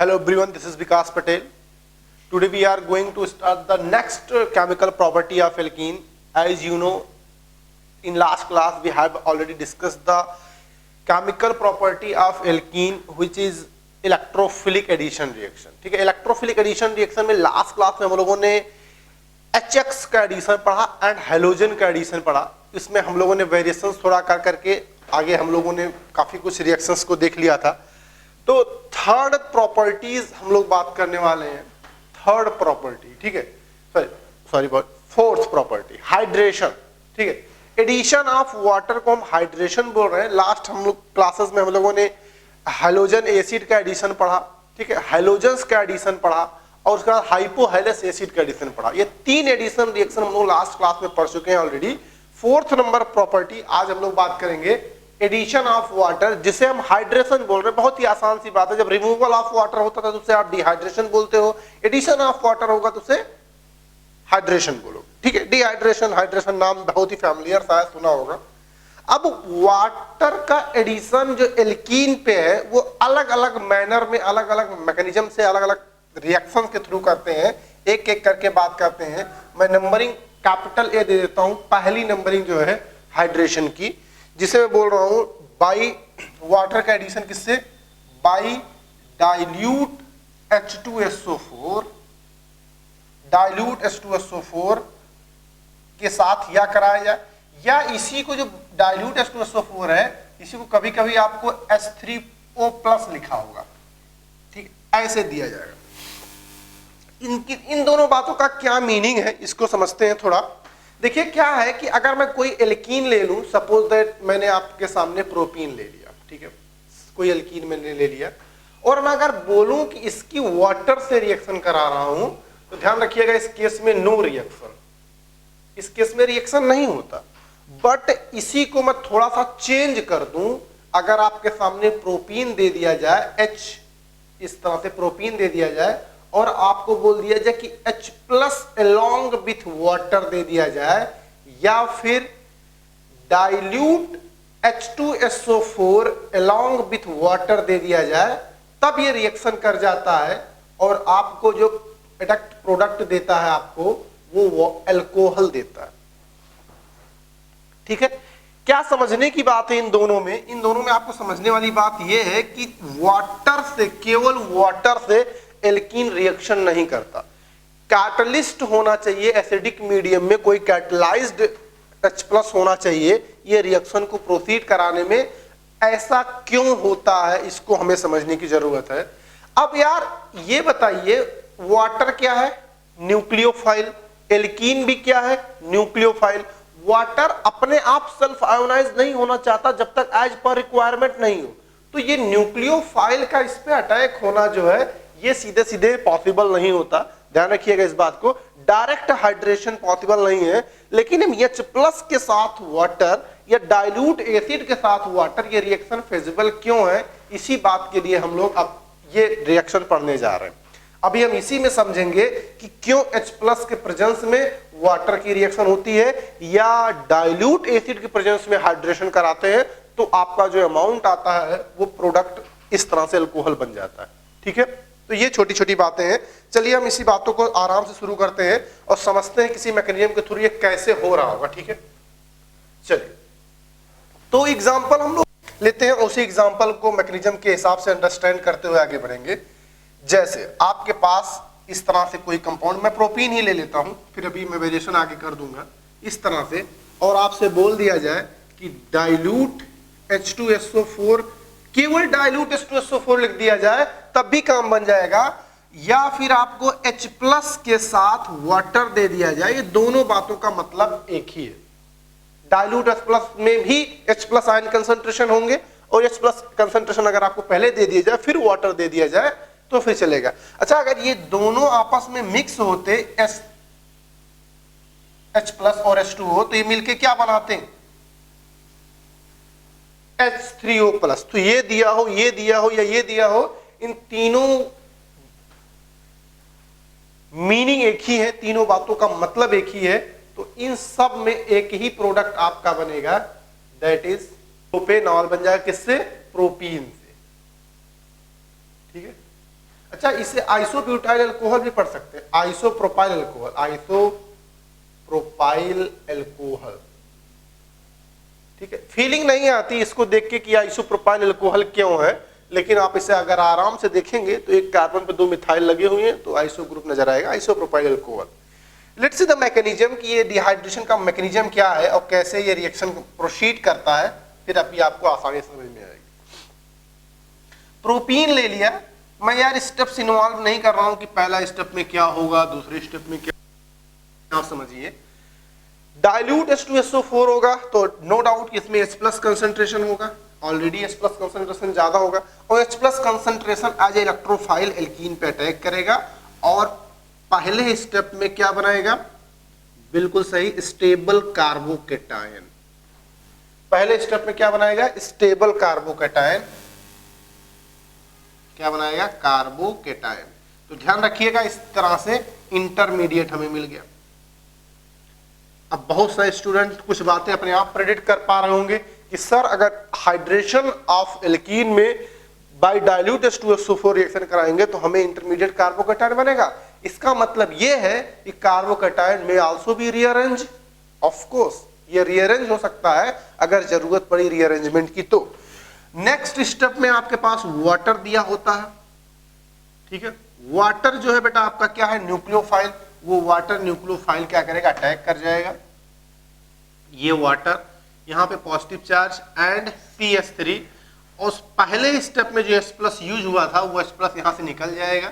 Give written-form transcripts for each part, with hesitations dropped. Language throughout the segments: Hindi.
Hello everyone, this is Vikas Patel. Today we are going to start the next chemical property of alkene. As you know, in last class we have already discussed the chemical property of alkene, which is electrophilic addition reaction. ठीक है, electrophilic addition reaction में लास्ट क्लास में हम लोगों ने HX का एडिशन पढ़ा एंड हेलोजन का एडिशन पढ़ा. इसमें हम लोगों ने वेरिएशंस थोड़ा कर करके आगे हम लोगों ने काफी कुछ रिएक्शंस को देख लिया था. तो थर्ड प्रॉपर्टीज हम लोग बात करने वाले हैं. थर्ड प्रॉपर्टी, ठीक है, सॉरी फोर्थ प्रॉपर्टी, हाइड्रेशन. ठीक है, एडिशन ऑफ वाटर को हम हाइड्रेशन बोल रहे हैं. लास्ट हम लोग क्लासेस में हम लोगों ने हेलोजन एसिड का एडिशन पढ़ा. ठीक है, हेलोजन्स का एडिशन पढ़ा और उसके बाद हाइपोहेलस एसिड का एडिशन पढ़ा. ये तीन एडिशन रिएक्शन हम लोग लास्ट क्लास में पढ़ चुके हैं ऑलरेडी. फोर्थ नंबर प्रॉपर्टी आज हम लोग बात करेंगे, एडिशन ऑफ वाटर, जिसे हम हाइड्रेशन बोल रहे हैं. बहुत ही आसान सी बात है. जब रिमूवल ऑफ वाटर होता था तो उसे आप डिहाइड्रेशन बोलते हो, एडिशन ऑफ वाटर होगा तो उसे हाइड्रेशन बोलो. ठीक है, डिहाइड्रेशन हाइड्रेशन नाम बहुत ही फैमिलियर शायद सुना होगा. अब वाटर का एडिशन जो एल्कीन पे है वो अलग अलग मैनर में, अलग अलग मैकेनिज्म से, अलग अलग रिएक्शन के थ्रू करते हैं. एक एक करके बात करते हैं. मैं नंबरिंग कैपिटल ए दे देता हूं. पहली नंबरिंग जो है हाइड्रेशन की, जिसे मैं बोल रहा हूं बाई वाटर का एडिशन किससे, by dilute H2SO4, dilute H2SO4 के साथ या कराया जाए, या इसी को जो डाइल्यूट H2SO4 है इसी को कभी कभी आपको H3O+ लिखा होगा. ठीक, ऐसे दिया जाएगा. इन दोनों बातों का क्या मीनिंग है इसको समझते हैं थोड़ा. देखिए क्या है कि अगर मैं कोई एल्कीन ले लूं, सपोज दैट मैंने आपके सामने प्रोपीन ले लिया. ठीक है, कोई एल्कीन मैंने ले लिया और मैं अगर बोलूं कि इसकी वाटर से रिएक्शन करा रहा हूं तो ध्यान रखिएगा इस केस में नो रिएक्शन, इस केस में रिएक्शन नहीं होता. बट इसी को मैं थोड़ा सा चेंज कर दूं. अगर आपके सामने प्रोपीन दे दिया जाए, H इस तरह से प्रोपीन दे दिया जाए और आपको बोल दिया जाए कि H+ along with वाटर दे दिया जाए, या फिर dilute H2SO4 along with water दे दिया जाए, तब ये रिएक्शन कर जाता है और आपको जो प्रोडक्ट देता है आपको वो अल्कोहल देता है. ठीक है, क्या समझने की बात है इन दोनों में? इन दोनों में आपको समझने वाली बात यह है कि वाटर से, केवल वाटर से एल्कीन रिएक्शन नहीं करता. कैटलिस्ट होना चाहिए एसिडिक मीडियम में, कोई कैटलाइज्ड H+ होना चाहिए ये रिएक्शन को प्रोसीड कराने में. ऐसा क्यों होता है इसको हमें समझने की जरूरत है. अब यार ये बताइए, वाटर क्या है, न्यूक्लियोफाइल. एल्कीन भी क्या है, न्यूक्लियोफाइल. वाटर अपने आप सेल्फ आयोनाइज नहीं होना चाहता जब तक एज पर रिक्वायरमेंट नहीं हो. तो ये न्यूक्लियोफाइल का इस पे अटैक होना जो है ये सीधे सीधे पॉसिबल नहीं होता. ध्यान रखिएगा इस बात को. डायरेक्ट हाइड्रेशन पॉसिबल नहीं है, लेकिन हम H+ के साथ वाटर या डाइल्यूट एसिड के साथ वाटर, ये रिएक्शन फिजिबल क्यों है, इसी बात के लिए हम लोग अब ये रिएक्शन पढ़ने जा रहे हैं. अभी हम इसी में समझेंगे कि क्यों H+ के प्रेजेंस में वाटर की रिएक्शन होती है या डाइल्यूट एसिड के प्रेजेंस में हाइड्रेशन कराते हैं तो आपका जो अमाउंट आता है वो प्रोडक्ट इस तरह से अल्कोहल बन जाता है. ठीक है, तो ये छोटी छोटी बातें हैं. चलिए हम इसी बातों को आराम से शुरू करते हैं और समझते हैं किसी मैकेनिज्म के थ्रू ये कैसे हो रहा होगा. ठीक है, चलिए तो एग्जांपल हम लोग लेते हैं, उसी एग्जांपल को मैकेनिज्म के हिसाब से अंडरस्टैंड करते हुए आगे बढ़ेंगे. जैसे आपके पास इस तरह से कोई कंपाउंड, मैं प्रोपीन ही ले लेता हूं, फिर अभी मैं वेरिएशन आगे कर दूंगा इस तरह से, और आपसे बोल दिया जाए कि डाइल्यूट H2SO4, केवल डाइल्यूट H2SO4 लिख दिया जाए तब भी काम बन जाएगा, या फिर आपको H+ के साथ वाटर दे दिया जाए. ये दोनों बातों का मतलब एक ही है. डाइल्यूट H+ में भी H+ आयन कंसंट्रेशन होंगे और H+ कंसंट्रेशन अगर आपको पहले दे दिया जाए फिर वाटर दे दिया जाए तो फिर चलेगा. अच्छा, अगर ये दोनों आपस में मिक्स होते H+ और H2O तो ये मिलके क्या बनाते हैं, H3O+. तो ये दिया हो, ये दिया हो या ये दिया हो, इन तीनों मीनिंग एक ही है, तीनों बातों का मतलब एक ही है. तो इन सब में एक ही प्रोडक्ट आपका बनेगा, दैट इज प्रोपेनॉल. बन जाएगा किससे, प्रोपीन से. ठीक है, अच्छा, इसे आइसोब्यूटाइल अल्कोहल भी पढ़ सकते हैं, आइसोप्रोपाइल अल्कोहल, आइसोप्रोपाइल अल्कोहल। ठीक है, फीलिंग नहीं आती इसको देख के कि आइसोप्रोपाइल अल्कोहल क्यों है, लेकिन आप इसे अगर आराम से देखेंगे तो एक कार्बन पे 2 मिथाइल लगे हुए हैं तो आइसो ग्रुप नजर आएगा, isopropyl alcohol. Let's see the mechanism कि ये डिहाइड्रेशन का मैकेनिज्म क्या है और कैसे ये रिएक्शन प्रोसीड करता है, फिर अभी आपको आसानी समझ में आएगी। प्रोपीन ले लिया, मैं यार स्टेप्स इन्वॉल्व नहीं कर रहा हूं कि पहला स्टेप में क्या होगा, दूसरे स्टेप में क्या, आप समझिए। डाइल्यूट H2SO4 होगा तो नो डाउट इसमें H+ कंसंट्रेशन होगा, ऑलरेडी H+ कंसंट्रेशन ज्यादा होगा, और H+ concentration as electrophile alkene पे अटैक करेगा और पहले स्टेप में क्या बनाएगा, बिल्कुल सही, स्टेबल कार्बोकेटायन। पहले स्टेप में क्या बनाएगा, स्टेबल कार्बोकेटायन, क्या बनाएगा, कार्बोकेटायन। तो ध्यान रखिएगा, इस तरह से इंटरमीडिएट हमें मिल गया। अब बहुत सारे स्टूडेंट कुछ बातें अपने आप प्रेडिक्ट कर पा रहे होंगे कि सर अगर हाइड्रेशन ऑफ एल्कीन में बाय डाइल्यूट H2SO4 रिएक्शन कराएंगे तो हमें इंटरमीडिएट कार्बोकेटायन बनेगा। इसका मतलब यह है कि कार्बोकेटायन में also be rearrange, of course ये रीअरेंज हो सकता है अगर जरूरत पड़ी रीअरेंजमेंट की। तो नेक्स्ट स्टेप में आपके पास वाटर दिया होता है, ठीक है। वाटर जो है बेटा आपका क्या है, न्यूक्लियोफाइल, वो वाटर न्यूक्लियोफाइल क्या करेगा, अटैक कर जाएगा। ये वाटर यहां पे पॉजिटिव चार्ज एंड CH3, और पहले स्टेप में जो H+ यूज हुआ था वो H+ यहां से निकल जाएगा,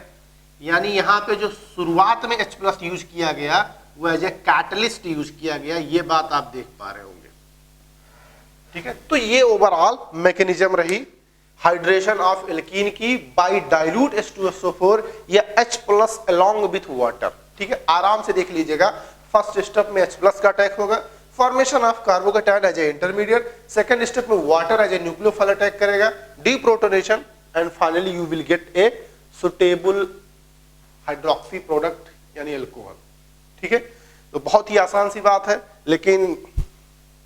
यानी यहां पे जो शुरुआत में H+ यूज किया गया वो एज ए कैटलिस्ट यूज किया गया, ये बात आप देख पा रहे होंगे, ठीक है। तो ये ओवरऑल मैकेनिज्म रही हाइड्रेशन ऑफ एल्कीन की बाय डाइल्यूट H2SO4 या H+ अलोंग विथ वाटर, ठीक है। आराम से देख लीजिएगा, फर्स्ट स्टेप में H+ का अटैक होगा, formation of carbocation as a intermediate, second step में water as a nucleophile attack करेगा, deprotonation, and finally you will get a suitable hydroxy product यानी अल्कोहल, ठीक है। तो बहुत ही आसान सी बात है, लेकिन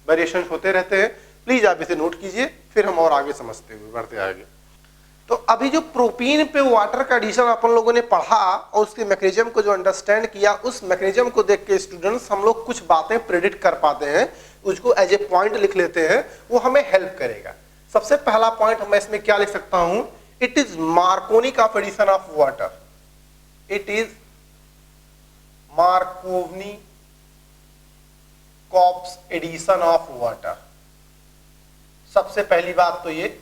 वेरिएशन होते रहते हैं, प्लीज आप इसे नोट कीजिए, फिर हम और आगे समझते हुए बढ़ते आगे। तो अभी जो प्रोपीन पे वाटर का एडिशन अपन लोगों ने पढ़ा और उसके मैकेनिज्म को जो अंडरस्टैंड किया, उस मैकेनिज्म को देख के स्टूडेंट्स हम लोग कुछ बातें प्रेडिक्ट कर पाते हैं, उसको एज ए पॉइंट लिख लेते हैं, वो हमें हेल्प करेगा। सबसे पहला पॉइंट मैं इसमें क्या लिख सकता हूं, it is Markovnikov of addition of water, it is Markovnikov's addition of water. सबसे पहली बात तो ये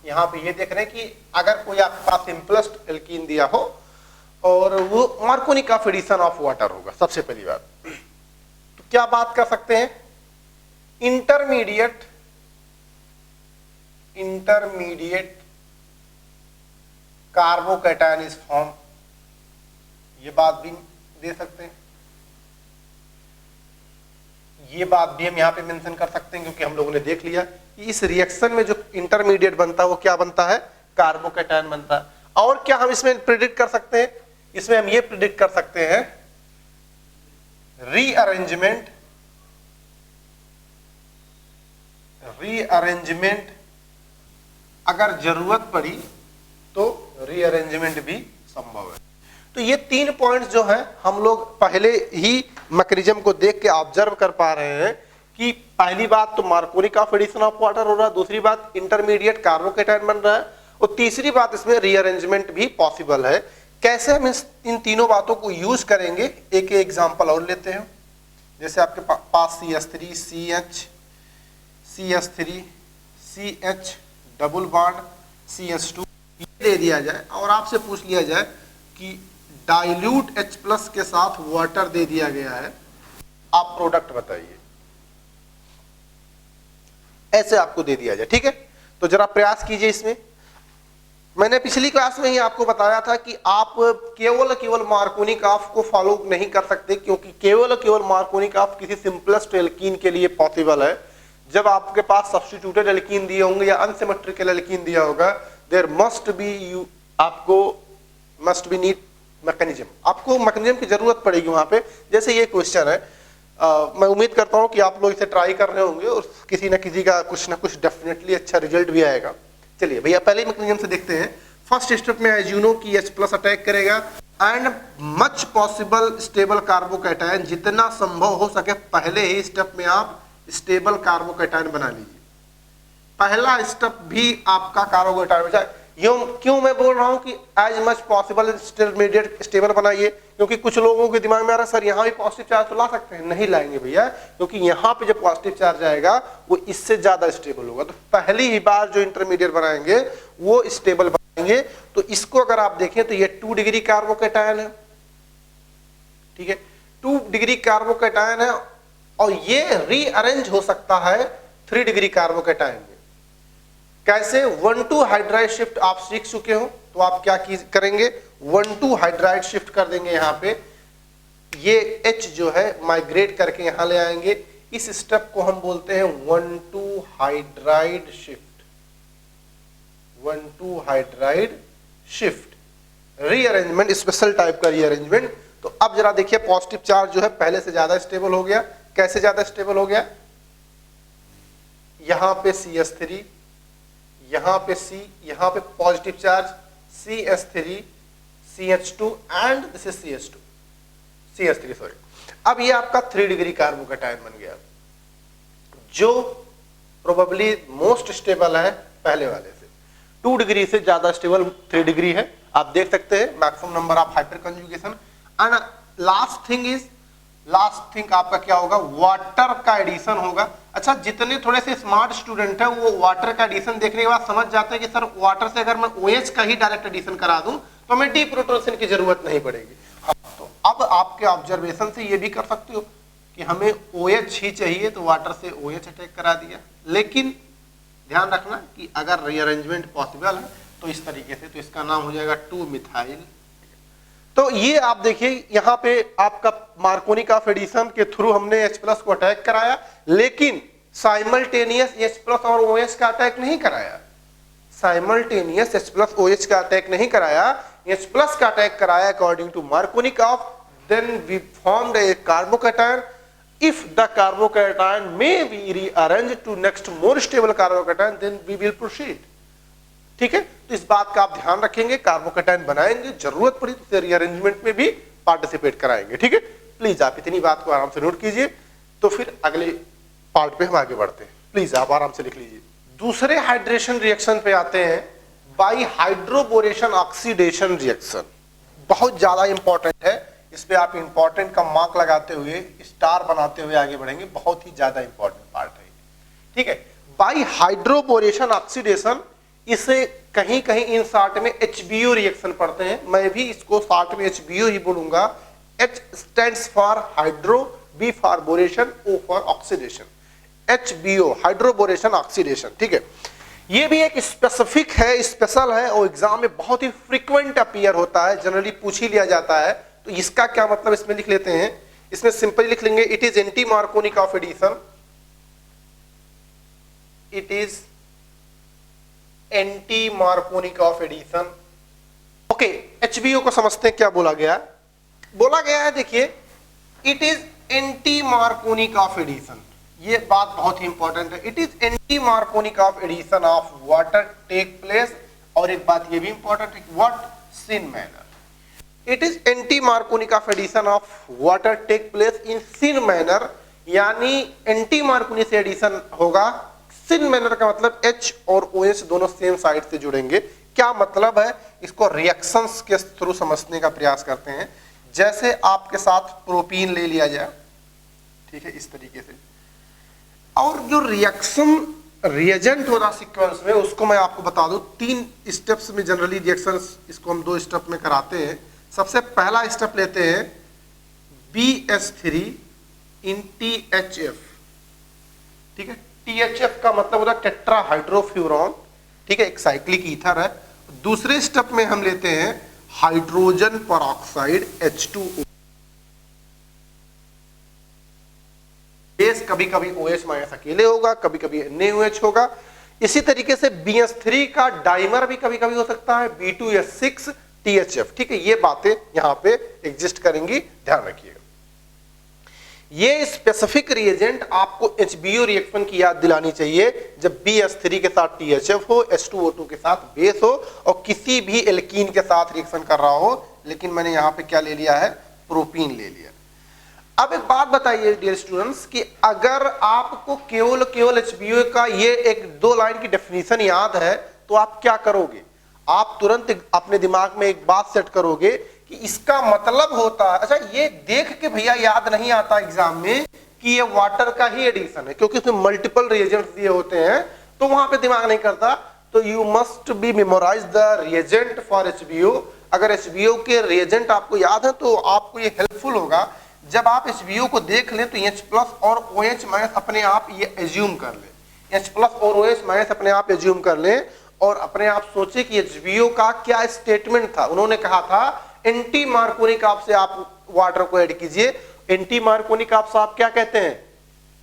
यहां पे ये देख रहे हैं कि अगर कोई आपके पास सिंपलेस्ट एल्कीन दिया हो और वो Markovnikov of addition of water होगा, सबसे पहली बात। तो क्या बात कर सकते हैं, इंटरमीडिएट कार्बोकेटायन इज फॉर्म, ये बात भी दे सकते हैं, ये बात भी हम यहां पे मेंशन कर सकते हैं, क्योंकि हम लोगों ने देख लिया कि इस रिएक्शन में जो इंटरमीडिएट बनता है वो क्या बनता है, कार्बोकेटायन बनता है। और क्या हम इसमें प्रिडिक्ट कर सकते हैं, इसमें हम ये प्रिडिक्ट कर सकते हैं रीअरेंजमेंट, अगर जरूरत पड़ी तो रीअरेंजमेंट भी संभव है। तो ये 3 पॉइंट्स जो है हम लोग पहले ही मैकेनिज्म को देख के ऑब्जर्व कर पा रहे हैं कि पहली बात तो Markovnikov of addition of water हो रहा है, दूसरी बात इंटरमीडिएट कार्बोकेटायन बन रहा है, और तीसरी बात इसमें रीअरेंजमेंट भी पॉसिबल है। कैसे हम इन तीनों बातों को यूज करेंगे, एक एग्जांपल और लेते हैं। जैसे आपके पास CH3 CH CH3 CH double bond CH2 ये दे दिया जाए और आपसे पूछ लिया जाए कि डाइल्यूट H+ के साथ वाटर दे दिया गया है, आप प्रोडक्ट बताइए, ऐसे आपको दे दिया जाए, ठीक है। तो जरा प्रयास कीजिए इसमें। मैंने पिछली क्लास में ही आपको बताया था कि आप केवल मार्कोनी ऑफ को फॉलो नहीं कर सकते, क्योंकि केवल मार्कोनी ऑफ किसी सिंपलेस्ट एल्कीन के लिए पॉसिबल है। जब आपके पास सब्स्टिट्यूटेड एल्कीन दिए होंगे या अनसिमेट्रिकल एल्कीन दिया होगा, there must be need mechanism, आपको मैकेनिज्म की जरूरत पड़ेगी वहां पे। जैसे ये क्वेश्चन है, मैं उम्मीद करता हूं कि आप लोग इसे ट्राई कर रहे होंगे और किसी ना किसी का कुछ ना कुछ डेफिनेटली अच्छा रिजल्ट भी आएगा। चलिए भैया पहले मैकेनिज्म से देखते हैं। फर्स्ट स्टेप में एज यू नो कि H+ अटैक करेगा and much possible stable carbocation, जितना संभव हो सके पहले ही स्टेप में आप स्टेबल कार्बोकैटायन बना लीजिए। पहला स्टेप भी आपका कार्बोकैटायन, क्यों मैं बोल रहा हूं कि as much possible intermediate stable बनाइए, क्योंकि कुछ लोगों के दिमाग में आ रहा है सर यहाँ भी पॉजिटिव चार्ज तो ला सकते हैं, नहीं लाएंगे भैया, क्योंकि यहाँ पे जो पॉजिटिव चार्ज आएगा वो इससे ज्यादा स्टेबल होगा। तो पहली ही बार जो इंटरमीडिएट बनाएंगे वो स्टेबल बनाएंगे। तो इसको अगर आप देखें तो ये 2 डिग्री कार्बोकैटायन है, ठीक है, 2 डिग्री कार्बोकैटायन है, और ये रीअरेंज हो सकता है 3 डिग्री कार्बोकैटायन में। कैसे? 1,2 हाइड्राइड शिफ्ट आप सीख चुके हो, तो आप क्या करेंगे, 1,2 हाइड्राइड शिफ्ट कर देंगे। यहाँ पे ये H जो है माइग्रेट करके यहां ले आएंगे। इस स्टेप को हम बोलते हैं 1,2 hydride shift, 1,2 hydride shift, rearrangement, special type का रीअरेंजमेंट। तो अब जरा देखिए पॉजिटिव चार्ज जो है पहले से ज्यादा स्टेबल हो गया। कैसे ज्यादा स्टेबल हो गया? यहां पे CH3, यहां पे C, यहां पे positive charge CH3, CH2 and this is CH3 sorry. अब ये आपका 3 डिग्री कार्बोकैटायन बन गया, जो प्रोबेबली मोस्ट स्टेबल है पहले वाले से। 2 डिग्री से ज्यादा स्टेबल 3 डिग्री है, आप देख सकते हैं maximum number of hyper conjugation. And last thing आपका क्या होगा, वाटर का एडिशन होगा। अच्छा, जितने थोड़े से स्मार्ट स्टूडेंट है वो वाटर का एडिशन देखने के बाद समझ जाते हैं कि सर वाटर से अगर मैं OH का ही डायरेक्ट एडिशन करा दूं तो हमें डीप्रोटोनेशन की जरूरत नहीं पड़ेगी। हाँ, तो अब आपके ऑब्जर्वेशन से ये भी कर सकते हो कि हमें OH ही चाहिए तो वाटर से OH अटैक करा दिया। लेकिन ध्यान रखना कि अगर रीअरेंजमेंट पॉसिबल है तो इस तरीके से, तो इसका नाम हो जाएगा 2-मिथाइल। तो ये आप देखिए यहाँ पे आपका मार्कोनी ऑफ एडिशन के थ्रू हमने H+ को अटैक कराया, लेकिन साइमल्टेनियस H+ और OH का अटैक नहीं कराया। साइमल्टेनियस H+ OH का अटैक नहीं कराया, H+ का अटैक कराया according to Markovnikov of. Then we formed a carbocation. If the carbocation may be rearranged to next more stable carbocation, then we will proceed. ठीक है, तो इस बात का आप ध्यान रखेंगे, कार्बोकैटायन बनाएंगे, जरूरत पड़ी तो रीअरेंजमेंट में भी पार्टिसिपेट कराएंगे। ठीक है, प्लीज आप इतनी बात को आराम से नोट कीजिए। तो फिर अगले पार्ट पे हम आगे बढ़ते हैं, प्लीज आप आराम से लिख लीजिए। दूसरे हाइड्रेशन रिएक्शन पे आते हैं, बाई हाइड्रोबोरेशन ऑक्सीडेशन रिएक्शन। बहुत ज्यादा इंपॉर्टेंट है, इस पे आप इंपॉर्टेंट का मार्क लगाते हुए स्टार बनाते हुए आगे बढ़ेंगे, बहुत ही ज्यादा इंपॉर्टेंट पार्ट है। ठीक है, बाई हाइड्रोबोरेशन ऑक्सीडेशन, इसे कहीं कहीं इन शॉर्ट में HBO रिएक्शन पढ़ते हैं, मैं भी इसको शॉर्ट में HBO ही बोलूंगा। H stands for hydro, B for बोरेशन, O for oxidation. HBO hydroboration oxidation. ठीक है, ये भी एक स्पेसिफिक है, स्पेशल है, और एग्जाम में बहुत ही फ्रीक्वेंट अपीयर होता है, जनरली पूछ ही लिया जाता है। तो इसका क्या मतलब इसमें लिख लेते हैं, इसमें सिंपल लिख लेंगे, it is anti Markovnikov of addition, it is anti Markovnikov of addition. Okay, HBO को समझते हैं क्या बोला गया। बोला गया है, देखिए, it is anti Markovnikov of addition, ये बात बहुत ही इंपॉर्टेंट है। It is anti Markovnikov of addition of water take place, और एक बात ये भी इंपॉर्टेंट है, what syn manner. It is anti Markovnikov of addition of water take place in syn manner, यानी एंटी मार्कोनी से एडिशन होगा। सिन मैनर का मतलब H और OH दोनों सेम साइड से जुड़ेंगे। क्या मतलब है, इसको रिएक्शंस के थ्रू समझने का प्रयास करते हैं। जैसे आपके साथ प्रोपीन ले लिया जाए, ठीक है, इस तरीके से, और जो रिएक्शन रिएजेंट हो रहा सीक्वेंस में, उसको मैं आपको बता दूं, 3 स्टेप्स में जनरली रिएक्शंस, इसको हम 2 स्टेप में कराते हैं। सबसे पहला स्टेप लेते हैं BH3 इन THF। ठीक है, THF का मतलब होता है टेट्राहाइड्रोफ्यूरॉन, ठीक है, एक साइक्लिक ईथर है। दूसरे स्टेप में हम लेते हैं हाइड्रोजन परऑक्साइड H2O। बेस कभी कभी OH माइनस अकेले होगा, कभी कभी NaOH होगा। इसी तरीके से BH3 का डाइमर भी कभी कभी हो सकता है, B2H6 THF। ठीक है, ये बातें यहां पे एग्जिस्ट करेंगी, ध्यान रखिएगा। ये स्पेसिफिक रिएजेंट आपको HBO रिएक्शन की याद दिलानी चाहिए जब BH3 के साथ THF हो, H2O2 के साथ बेस हो और किसी भी एल्कीन के साथ रिएक्शन कर रहा हो, लेकिन मैंने यहाँ पे क्या ले लिया है, प्रोपीन ले लिया। अब एक बात बताइए डियर स्टूडेंट्स कि अगर आपको केवल HBO का ये एक 2 लाइन की डेफिनेशन याद है तो आप क्या करोगे, आप तुरंत अपने दिमाग में एक बात सेट करोगे कि इसका मतलब होता है, अच्छा ये देख के भैया याद नहीं आता एग्जाम में कि ये वाटर का ही एडिशन है, क्योंकि उसमें मल्टीपल रिएजेंट्स दिए होते हैं तो वहां पे दिमाग नहीं करता। तो you must be memorize the reagent for HBO। अगर HBO के रिएजेंट आपको याद है तो आपको ये हेल्पफुल होगा, जब आप HBO को देख लें तो H+ और OH- अपने आप ये एज्यूम कर लें, H+ और OH- अपने आप एज्यूम कर लें और अपने आप सोचे कि HBO का क्या स्टेटमेंट था। उन्होंने कहा था एंटी मार्कोनिक आप से आप वाटर को ऐड कीजिए। एंटी मार्कोनिक आप से आप क्या कहते हैं,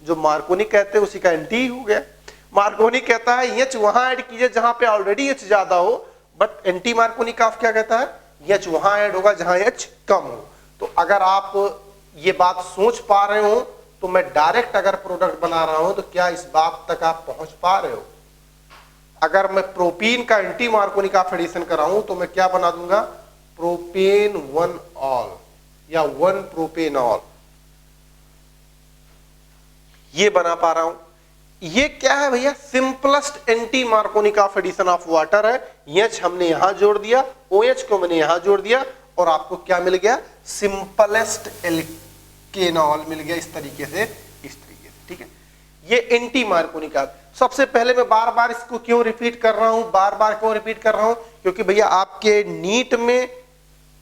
जो मार्कोनिक कहते हैं उसी का एंटी हो गया। मार्कोनिक कहता है H वहां ऐड कीजिए जहां पे ऑलरेडी H ज्यादा हो, बट एंटी मार्कोनिक आप क्या कहता है, H वहां ऐड होगा जहां H कम हो। तो अगर आप ये बात सोच पा रहे हो तो मैं डायरेक्ट अगर प्रोडक्ट बना रहा हूं तो क्या इस बात तक आप पहुंच पा रहे हो। अगर मैं प्रोपीन का एंटी मार्कोनिक आप एडिशन कर रहा हूं तो मैं क्या बना दूंगा, प्रोपेन 1 ऑल या 1 प्रोपेनॉल, ये बना पा रहा हूं। ये क्या है भैया, simplest anti Markovnikov of addition of water है। H हमने यहां जोड़ दिया, OH को मैंने यहां जोड़ दिया और आपको क्या मिल गया, सिंपलेस्ट एल्केनॉल मिल गया। इस तरीके से, ठीक है। ये एंटी मार्कोनिक ऑफ। सबसे पहले मैं बार बार इसको क्यों रिपीट कर रहा हूं, बार बार क्यों रिपीट कर रहा हूं, क्योंकि भैया आपके नीट में,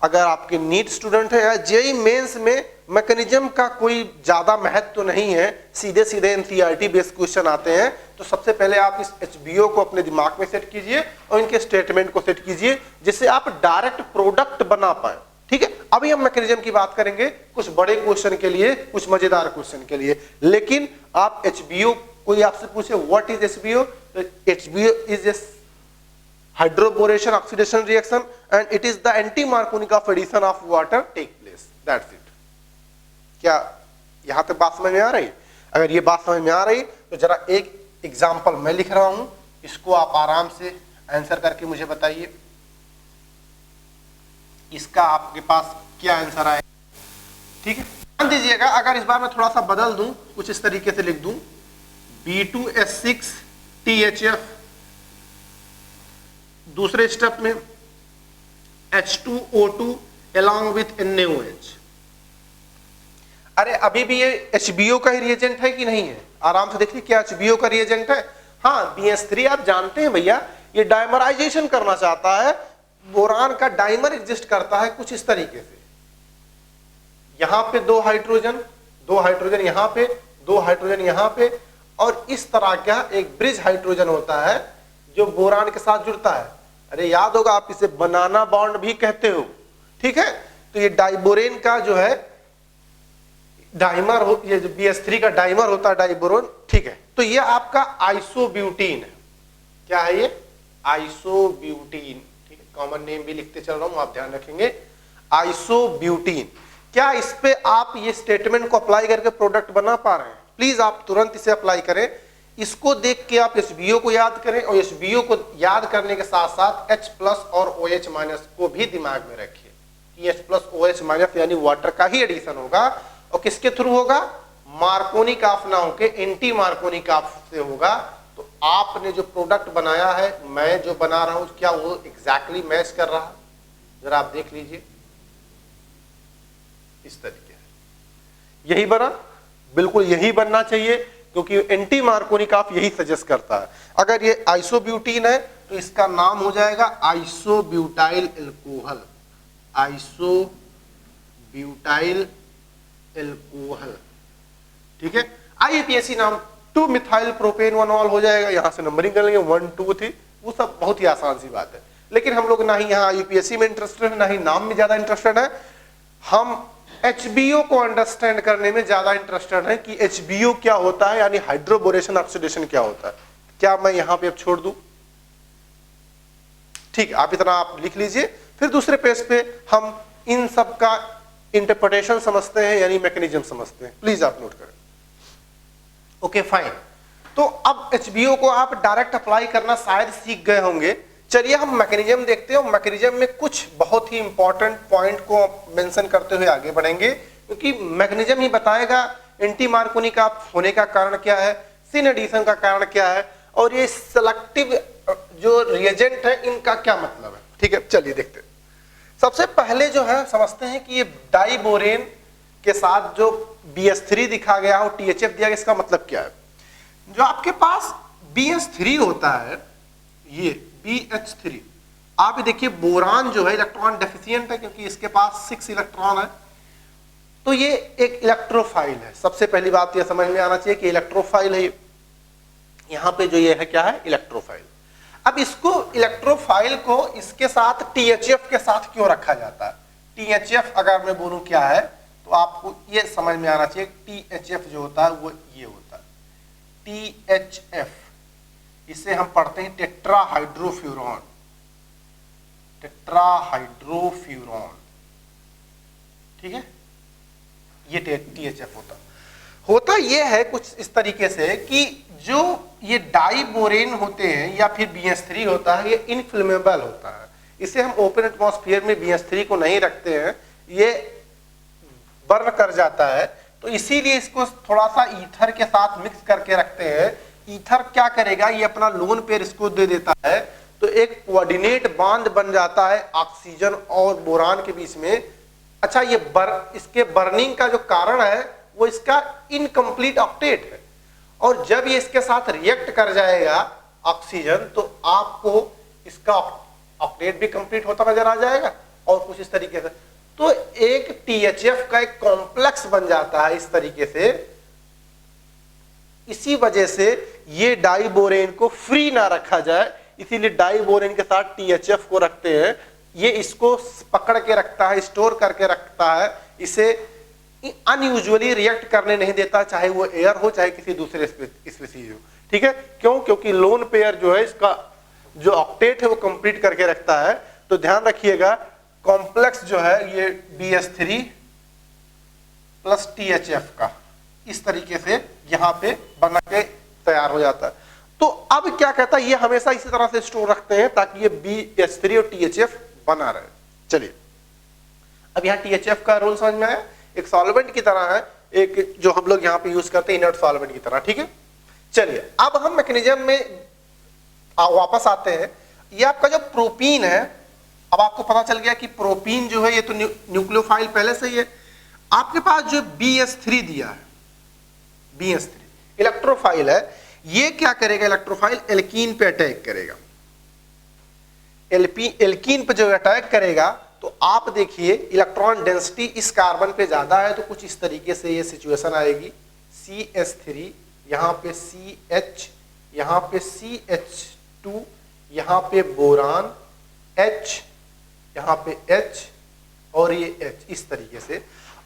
अगर आपके नीट स्टूडेंट है या जेईई मेंस में मैकेनिज्म का कोई ज्यादा महत्व तो नहीं है, सीधे सीधे NCERT बेस्ड क्वेश्चन आते हैं। तो सबसे पहले आप इस HBO को अपने दिमाग में सेट कीजिए और इनके स्टेटमेंट को सेट कीजिए जिससे आप डायरेक्ट प्रोडक्ट बना पाए, ठीक है। अभी हम मैकेनिज्म की बात करेंगे कुछ बड़े क्वेश्चन के लिए, कुछ मजेदार क्वेश्चन के लिए। लेकिन आप HBO, कोई आपसे पूछे व्हाट इज HBO, तो HBO is a hydroboration oxidation reaction and it is the anti-Markovnikov of addition of water take place, that's it। क्या यहां तक बात समझ में आ रही? अगर ये बात समझ में आ रही तो जरा एक एग्जांपल मैं लिख रहा हूं, इसको आप आराम से आंसर करके मुझे बताइए इसका आपके पास क्या आंसर आए, ठीक है। ध्यान दीजिएगा, अगर इस बार मैं थोड़ा सा बदल दूं, कुछ इस तरीके से लिख दूं, B2S6 THF, दूसरे स्टेप में H2O2 along with NaOH। अरे अभी भी ये HBO का ही रिएजेंट है कि नहीं है, आराम से देखिए क्या HBO का रिएजेंट है। हाँ, BH3 आप जानते हैं भैया ये डाइमराइजेशन करना चाहता है, बोरान का डाइमर एग्जिस्ट करता है कुछ इस तरीके से, यहां पे 2 हाइड्रोजन, 2 हाइड्रोजन यहां पे, 2 हाइड्रोजन यहां पे, और इस तरह का एक ब्रिज हाइड्रोजन होता है जो बोरान के साथ जुड़ता है। अरे याद होगा, आप इसे बनाना बॉन्ड भी कहते हो, ठीक है। तो ये डाइबोरेन का जो है डाइमर हो, ये जो BH3 का डाइमर होता है डाइबोरोन, ठीक है। तो ये आपका आइसोब्यूटीन है। क्या है ये, आइसोब्यूटीन, ठीक है। कॉमन नेम भी लिखते चल रहा हूं, आप ध्यान रखेंगे, आइसोब्यूटीन। क्या इस पे आप ये स्टेटमेंट को अप्लाई करके प्रोडक्ट बना पा रहे हैं? प्लीज आप तुरंत इसे अप्लाई करें। इसको देख के आप HBO को याद करें और HBO को याद करने के साथ साथ H+ और OH- को भी दिमाग में रखिए कि H+ OH- यानी वाटर का ही एडिशन होगा और किसके थ्रू होगा, मार्कोनिक ऑफ ना होके एंटी मार्कोनिक ऑफ से होगा। तो आपने जो प्रोडक्ट बनाया है, मैं जो बना रहा हूं, क्या वो एग्जैक्टली मैच कर रहा है? जरा आप देख लीजिए, इस तरीके से यही बना, बिल्कुल यही बनना चाहिए क्योंकि एंटी मार्कोनिक ऑफ यही सजेस्ट करता है। अगर ये आइसोब्यूटीन है तो इसका नाम हो जाएगा आइसोब्यूटाइल एल्कोहल, आइसोब्यूटाइल एल्कोहल, ठीक है। IUPAC नाम 2 मिथाइल प्रोपेन 1 ऑल हो जाएगा। यहां से नंबरिंग कर लेंगे 1 2 3, वो सब बहुत ही आसान सी बात है। लेकिन हम लोग ना ही यहाँ IUPAC में इंटरेस्टेड है, ना ही नाम में ज्यादा इंटरेस्टेड है। हम HBO को अंडरस्टैंड करने में ज्यादा इंटरेस्टेड है कि HBO क्या होता है, यानी हाइड्रोबोरेशन ऑक्सीडेशन क्या होता है। क्या मैं यहां पे अब छोड़ दूं? ठीक है, आप इतना आप लिख लीजिए, फिर दूसरे पेज पे हम इन सब का इंटरप्रिटेशन समझते हैं यानी मैकेनिज्म समझते हैं, प्लीज आप नोट करें। ओके फाइन, तो अब HBO को आप डायरेक्ट अप्लाई करना शायद सीख गए होंगे। चलिए हम मैकेनिज्म देखते हैं, मैकेनिज्म में कुछ बहुत ही इंपॉर्टेंट पॉइंट को मेंशन करते हुए आगे बढ़ेंगे, क्योंकि मैकेनिज्म ही बताएगा एंटी मार्कोनी का होने का कारण क्या है, सिन एडिशन का कारण क्या है, और ये सेलेक्टिव जो रिएजेंट है इनका क्या मतलब है। ठीक है, चलिए देखते हैं। सबसे पहले जो है समझते हैं कि ये डाइबोरेन के साथ जो BH3 दिखा गया और THF दिया गया, इसका मतलब क्या है। जो आपके पास BH3 होता है, ये BH3, आप देखिए बोरान जो है इलेक्ट्रॉन डेफिशिएंट है क्योंकि इसके पास 6 इलेक्ट्रॉन है, तो ये एक इलेक्ट्रोफाइल है। सबसे पहली बात यह समझ में आना चाहिए कि इलेक्ट्रोफाइल है। यहां पे जो ये है क्या है, इलेक्ट्रोफाइल। अब इसको इलेक्ट्रोफाइल को इसके साथ THF के साथ क्यों रखा जाता है। THF अगर मैं बोलूं क्या है तो आपको ये समझ में आना चाहिए, THF जो होता है वो ये होता है THF, इसे हम पढ़ते हैं टेट्राहाइड्रोफ्यूरॉन। टेट्राहाइड्रोफ्यूरॉन, ठीक है, ये THF होता ये है कुछ इस तरीके से कि जो ये डाइबोरेन होते हैं या फिर BH3 होता है, ये इनफ्लेमेबल होता है। इसे हम ओपन एटमॉस्फेयर में BH3 को नहीं रखते हैं, ये बर्न कर जाता है, तो इसीलिए इसको थोड़ा सा ईथर के साथ मिक्स करके रखते हैं। ईथर क्या करेगा, ये अपना लोन पेयर इसको दे देता है, तो एक कोऑर्डिनेट बांड बन जाता है ऑक्सीजन और बोरान के बीच में। अच्छा, ये इसके बर्निंग का जो कारण है वो इसका इनकम्प्लीट ऑक्टेट है, और जब ये इसके साथ रिएक्ट कर जाएगा ऑक्सीजन, तो आपको इसका ऑक्टेट भी कंप्लीट होता नजर आ जाएगा और कुछ इस तरीके से। तो एक THF का एक कॉम्प्लेक्स बन जाता है इस तरीके से। इसी वजह से ये डाइबोरेन को फ्री ना रखा जाए, इसीलिए डाइबोरेन के साथ THF को रखते हैं। ये इसको पकड़ के रखता है, स्टोर करके रखता है, इसे अनयूजुअली रिएक्ट करने नहीं देता, चाहे वो एयर हो चाहे किसी दूसरे स्पीसीज हो। ठीक है, क्यों, क्योंकि लोन पेयर जो है इसका जो ऑक्टेट है वो कंप्लीट करके रखता है। तो ध्यान रखिएगा, कॉम्प्लेक्स जो है ये BH3 प्लस THF का इस तरीके से यहां पे बना के तैयार हो जाता है। तो अब क्या कहता है, ये हमेशा इसी तरह से स्टोर रखते हैं ताकि ये BH3 और THF बना रहे। चलिए, अब यहाँ THF का रोल समझ में आया, एक सॉल्वेंट की तरह है, एक जो हम लोग यहाँ पे यूज करते हैं इनर्ट सॉल्वेंट की तरह। ठीक है, चलिए अब हम मैकेनिज्म में वापस आते हैं। ये आपका जो प्रोपीन है, अब आपको पता चल गया कि प्रोपीन जो है ये तो न्यूक्लियोफाइल पहले से ही है। आपके पास जो BH3 दिया है, BH3 इलेक्ट्रोफाइल है, ये क्या करेगा, इलेक्ट्रोफाइल एल्कीन पे अटैक करेगा। एल्कीन पे जो अटैक करेगा तो आप देखिए इलेक्ट्रॉन डेंसिटी इस कार्बन पे ज्यादा है, तो कुछ इस तरीके से ये सिचुएशन आएगी। CH3, यहाँ पे CH, यहाँ पे CH2, यहाँ पे बोरान H, यहाँ पे H और ये H इस तरीके से।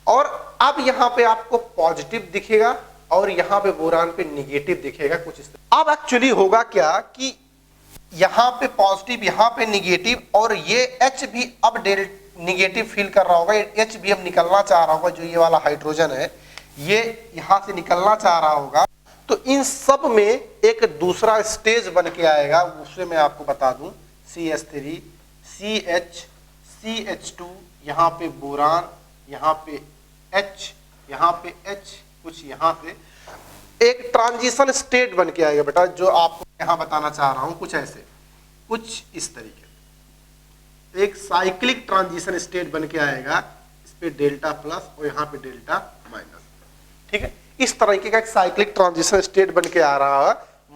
और अब यहाँ पे आपको पॉजिटिव दिखेगा और यहाँ पे बोरान पे निगेटिव दिखेगा कुछ इस तरह। अब एक्चुअली होगा क्या कि यहाँ पे पॉजिटिव, यहाँ पे निगेटिव, और ये H भी अब निगेटिव फील कर रहा होगा, H भी अब निकलना चाह रहा होगा। जो ये वाला हाइड्रोजन है ये यहाँ से निकलना चाह रहा होगा, तो इन सब में एक दूसरा स्टेज बन के आएगा, उससे मैं आपको बता दूं। CH3, CH, CH2, यहाँ पे बोरान, यहाँ पे H, यहाँ पे H, कुछ यहाँ से एक ट्रांजिशन स्टेट बन के आएगा बेटा, जो आपको यहाँ बताना चाह रहा हूँ कुछ ऐसे, कुछ इस तरीके एक साइक्लिक ट्रांजिशन स्टेट बन के आएगा। इस पे डेल्टा प्लस और यहाँ पे डेल्टा माइनस। ठीक है, इस तरीके का एक साइक्लिक ट्रांजिशन स्टेट बन के आ रहा है।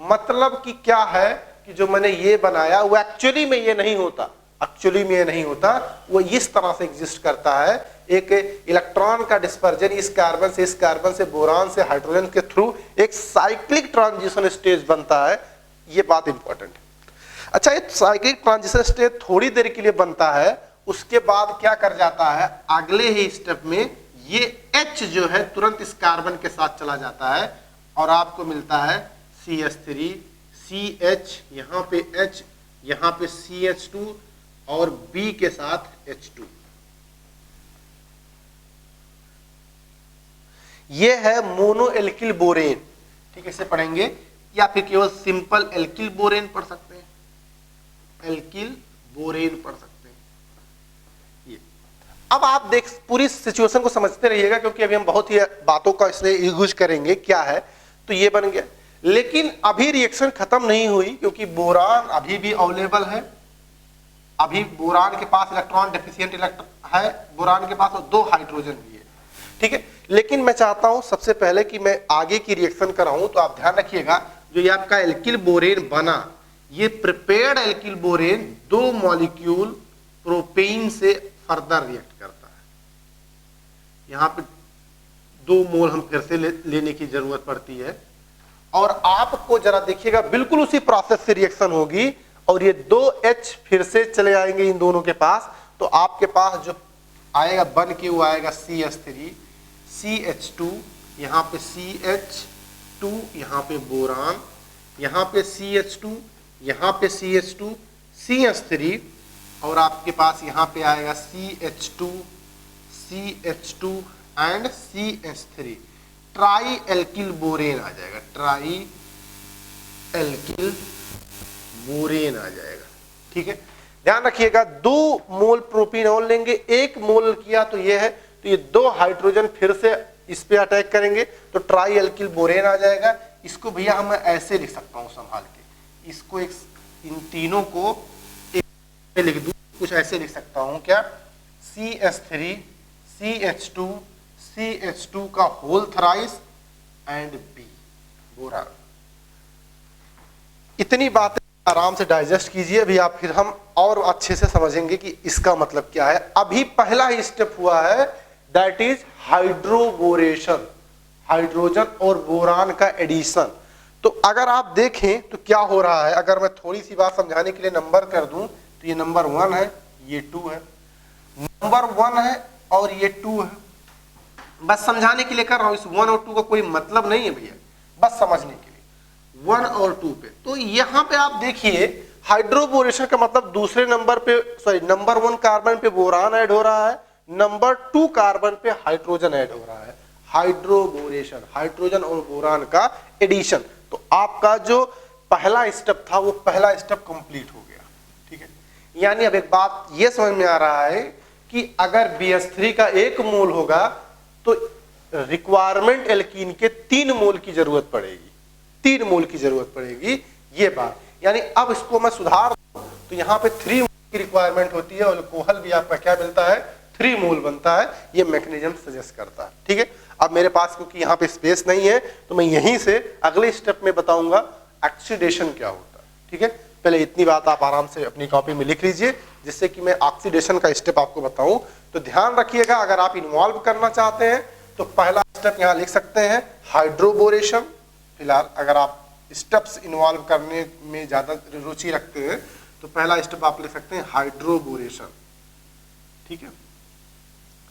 मतलब कि क्या है कि जो मैंने ये बनाया वो एक्चुअली में ये नहीं होता, एक्चुअली में ये नहीं होता, वो इस तरह से एग्जिस्ट करता है। एक इलेक्ट्रॉन का डिस्पर्जन इस कार्बन से बोरान से हाइड्रोजन के थ्रू एक साइक्लिक ट्रांजिशन स्टेज बनता है। ये बात इंपॉर्टेंट है। अच्छा, ये साइक्लिक ट्रांजिशन स्टेज थोड़ी देर के लिए बनता है, उसके बाद क्या कर जाता है, अगले ही स्टेप में ये H जो है तुरंत इस कार्बन के साथ चला जाता है और आपको मिलता है CH3, CH, यहाँ पे H, यहाँ पे CH2 और B के साथ H2। ये है मोनो एल्किल बोरेन, ठीक है, इसे पढ़ेंगे, या फिर केवल सिंपल एल्किल बोरेन पढ़ सकते हैं, एल्किल बोरेन पढ़ सकते हैं। ये अब आप देख पूरी सिचुएशन को समझते रहिएगा, क्योंकि अभी हम बहुत ही बातों का इसलिए यूज करेंगे। क्या है, तो ये बन गया, लेकिन अभी रिएक्शन खत्म नहीं हुई, क्योंकि बोरान अभी भी अवेलेबल है, अभी बोरान के पास इलेक्ट्रॉन डेफिशिएंट इलेक्ट्रॉन है, बोरान के पास और 2 हाइड्रोजन भी है, ठीक है। लेकिन मैं चाहता हूं सबसे पहले कि मैं आगे की रिएक्शन कराऊं, तो आप ध्यान रखिएगा, जो ये आपका एल्किल बोरेन बना, ये prepared alkyl borane 2 molecule propane से फर्दर रिएक्ट करता है। यहां पे 2 मोल हम फिर से लेने की जरूरत पड़ती है, और आपको जरा देखिएगा बिल्कुल उसी प्रोसेस से रिएक्शन होगी, और ये 2H फिर से चले आएंगे इन दोनों के पास, तो आपके पास जो आएगा बन के वो आएगा CH3 CH2, यहाँ पे CH2, यहाँ पे बोरान, यहाँ पे CH2, यहाँ पे CH2 CH3, और आपके पास यहाँ पे आएगा CH2 CH2 and CH3, tri alkyl borane आ जाएगा, ट्राई एल्किल बोरेन आ जाएगा, ठीक है। ध्यान रखिएगा 2 मोल प्रोपीनॉल लेंगे, 1 मोल किया तो ये है, तो ये 2 हाइड्रोजन फिर से इस पे अटैक करेंगे, तो ट्राई एल्किल बोरेन आ जाएगा। इसको भैया हम ऐसे लिख सकता हूं संभाल के, इसको एक इन तीनों को एक लिख दूं, कुछ ऐसे लिख सकता हूं क्या, CH3 CH2 CH2 का होल थराइस एंड B बोरान। इतनी बातें आराम से डाइजेस्ट कीजिए, अभी आप फिर हम और अच्छे से समझेंगे कि इसका मतलब क्या है। अभी पहला ही स्टेप हुआ है, दैट इज हाइड्रोबोरेशन, हाइड्रोजन और बोरान का एडिशन। तो अगर आप देखें तो क्या हो रहा है, अगर मैं थोड़ी सी बात समझाने के लिए नंबर कर दूं, तो ये नंबर 1 है, ये 2 है, नंबर 1 है और ये 2 है, बस समझाने के लिए कर रहा हूं, इस 1 और 2 का कोई मतलब नहीं है भैया, बस समझने के लिए 1 और 2 पे। तो यहां पे आप देखिए हाइड्रोबोरेशन का मतलब दूसरे नंबर पे, सॉरी नंबर 1 कार्बन पे बोरान ऐड हो रहा है, नंबर 2 कार्बन पे हाइड्रोजन ऐड हो रहा है, हाइड्रोबोरेशन, हाइड्रोजन और बोरान का एडिशन। तो आपका जो पहला स्टेप था वो पहला स्टेप कंप्लीट हो गया, ठीक है। यानी अब एक बात ये समझ में आ रहा है कि अगर BH3 का 1 मोल होगा तो रिक्वायरमेंट एल्कीन के 3 मोल की जरूरत पड़ेगी, 3 मोल की जरूरत पड़ेगी, ये बात। यानी अब इसको मैं सुधार दूं तो यहाँ पे 3 मोल की रिक्वायरमेंट होती है, और अल्कोहल भी आपका क्या मिलता है, 3 मोल बनता है। ये मैकेनिज्म सजेस्ट करता है, ठीक है। अब मेरे पास क्योंकि यहाँ पे स्पेस नहीं है, तो मैं यहीं से अगले स्टेप में बताऊंगा ऑक्सीडेशन क्या होता है, ठीक है। पहले इतनी बात आप आराम से अपनी कॉपी में लिख लीजिए, जिससे कि मैं ऑक्सीडेशन का स्टेप आपको बताऊं। तो ध्यान रखिएगा, अगर आप इन्वॉल्व करना चाहते हैं तो पहला स्टेप यहाँ लिख सकते हैं हाइड्रोबोरेशन। फिलहाल अगर आप स्टेप्स इन्वॉल्व करने में ज्यादा रुचि रखते हैं तो पहला स्टेप आप लिख सकते हैं हाइड्रोबोरेशन, ठीक है।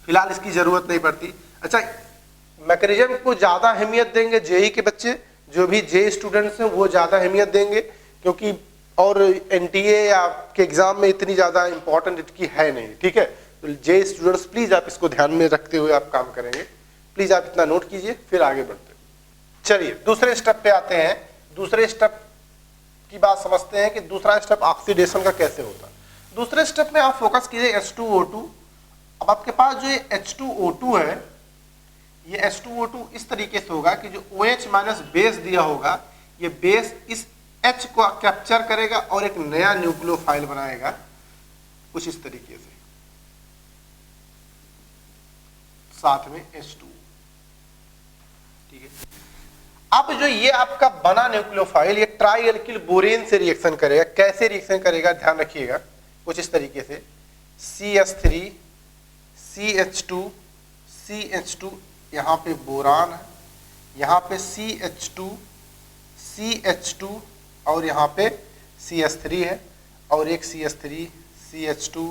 फिलहाल इसकी जरूरत नहीं पड़ती। अच्छा, मैकेनिज्म को ज्यादा अहमियत देंगे जेई के बच्चे, जो भी जे स्टूडेंट्स हैं वो ज्यादा अहमियत देंगे, क्योंकि और एनटीए या के एग्जाम में इतनी ज्यादा इंपॉर्टेंट इसकी है नहीं, ठीक है। तो जे स्टूडेंट्स प्लीज आप इसको ध्यान में रखते हुए आप काम करेंगे, प्लीज आप इतना नोट कीजिए, फिर आगे बढ़ते हैं। चलिए दूसरे स्टेप पे आते हैं। दूसरे स्टेप की बात समझते हैं कि दूसरा स्टेप ऑक्सीडेशन का कैसे होता है। दूसरे स्टेप में आप फोकस कीजिए H2O2। अब आपके पास जो ये H2O2 है, ये H2O2 इस तरीके से होगा कि जो OH माइनस बेस दिया होगा, ये बेस इस H को कैप्चर करेगा और एक नया न्यूक्लियोफाइल बनाएगा कुछ इस तरीके से, साथ में H2, ठीक है। अब जो ये आपका बना न्यूक्लियोफाइल, ये ट्राई एल्किल बोरेन से रिएक्शन करेगा। कैसे रिएक्शन करेगा ध्यान रखिएगा, कुछ इस तरीके से CH3 CH2 CH2, यहाँ पे बोरान है, यहाँ पे CH2 CH2 और यहाँ पे CH3 है, और एक CH3 CH2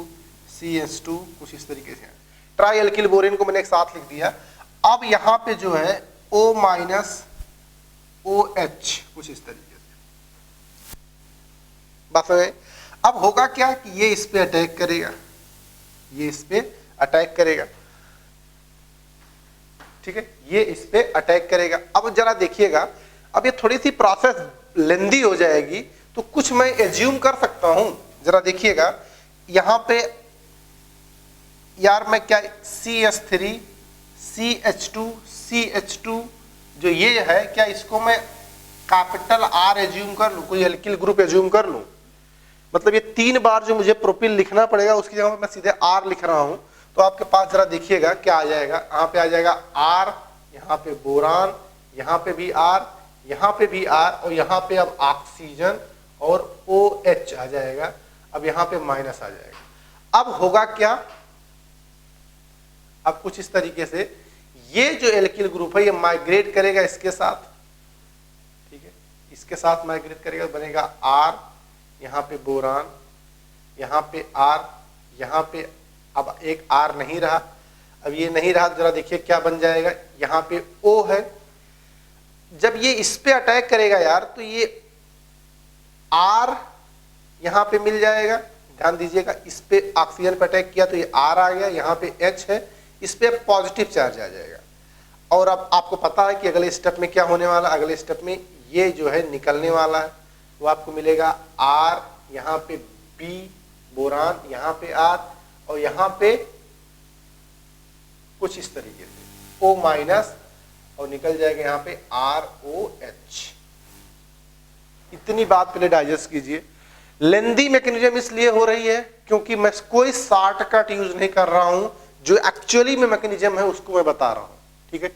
CH2 कुछ इस तरीके से। ट्राई एल्किल बोरेन को मैंने एक साथ लिख दिया। अब यहाँ पे जो है O माइनस OH कुछ इस तरीके से, बात समझ। अब होगा क्या कि ये इस पे अटैक करेगा, ये इस पे अटैक करेगा, ठीक है, ये इस पे अटैक करेगा। अब जरा देखिएगा, अब ये थोड़ी सी प्रोसेस लेंदी हो जाएगी, तो कुछ मैं एज्यूम कर सकता हूं। जरा देखिएगा यहां पे यार मैं क्या CH3 CH2 CH2 जो ये है, क्या इसको मैं कैपिटल R एज्यूम कर लूं, कोई एल्किल ग्रुप एज्यूम कर लूं? मतलब ये 3 बार जो मुझे प्रोपिल लिखना पड़ेगा उसकी जगह मैं सीधे R लिख रहा हूं। तो आपके पास जरा देखिएगा क्या आ जाएगा, यहाँ पे आ जाएगा R, यहाँ पे बोरान, यहाँ पे भी R, यहाँ पे भी R, और यहाँ पे अब ऑक्सीजन और OH आ जाएगा। अब यहाँ पे माइनस आ जाएगा। अब होगा क्या, अब कुछ इस तरीके से ये जो एल्किल ग्रुप है ये माइग्रेट करेगा इसके साथ, ठीक है, इसके साथ माइग्रेट करेगा, बनेगा R, यहाँ पे बोरान, यहाँ पे R, यहाँ पे अब एक R नहीं रहा। अब ये नहीं रहा, जरा देखिए क्या बन जाएगा, यहाँ पे O है। जब ये इस पे अटैक करेगा यार, तो ये R यहाँ पे मिल जाएगा। ध्यान दीजिएगा, इस पे ऑक्सीजन पे अटैक किया तो ये R आ गया, यहाँ पे H है, इस पे पॉजिटिव चार्ज आ जाएगा। और अब आपको पता है कि अगले स्टेप में क्या होने वाला, अगले स्टेप में ये जो है निकलने वाला है, वो आपको मिलेगा R, यहाँ पे B बोरान, यहाँ पे R, और यहाँ पे कुछ इस तरीके से O माइनस, और निकल जाएगा यहाँ पे ROH। इतनी बात पहले डाइजेस्ट कीजिए। लेंदी मैकेनिज्म इसलिए हो रही है क्योंकि मैं कोई शॉर्टकट यूज नहीं कर रहा हूं, जो एक्चुअली में मैकेनिज्म है उसको मैं बता रहा हूं, ठीक है।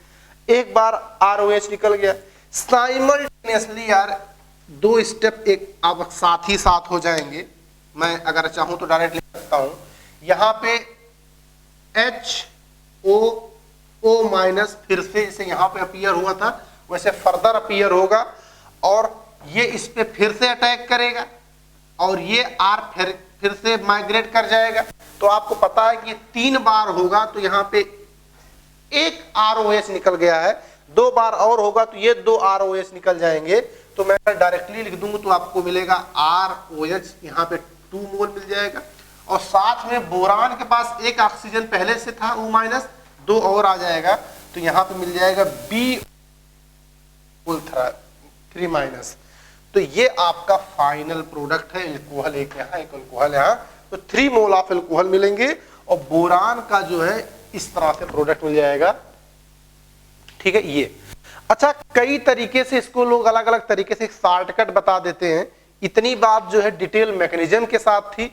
एक बार ROH निकल गया, साइमल्टेनियसली यार 2 स्टेप एक अब साथ ही साथ हो जाएंगे। मैं अगर चाहूं तो डायरेक्ट लिख सकता हूं, यहां पे HO माइनस फिर से जैसे यहां पे अपीयर हुआ था वैसे फर्दर अपीयर होगा, और ये इस पे फिर से अटैक करेगा, और ये R फिर से माइग्रेट कर जाएगा। तो आपको पता है कि 3 बार होगा तो यहाँ पे एक ROH निकल गया है, 2 बार और होगा तो ये 2 ROH निकल जाएंगे। तो मैं डायरेक्टली लिख दूंगा तो आपको मिलेगा ROH, यहाँ पे 2 मोल मिल जाएगा, और साथ में बोरान के पास एक ऑक्सीजन पहले से था O माइनस, 2 और आ जाएगा, तो यहाँ पे मिल जाएगा B3 माइनस। तो ये आपका फाइनल प्रोडक्ट है। एल्कोहल एक यहाँ, एक अल्कोहल यहाँ, तो 3 मोल ऑफ एल्कोहल मिलेंगे, और बोरान का जो है इस तरह से प्रोडक्ट मिल जाएगा, ठीक है। ये अच्छा, कई तरीके से इसको लोग अलग अलग तरीके से शॉर्टकट बता देते हैं। इतनी बात जो है डिटेल मैकेनिज्म के साथ थी,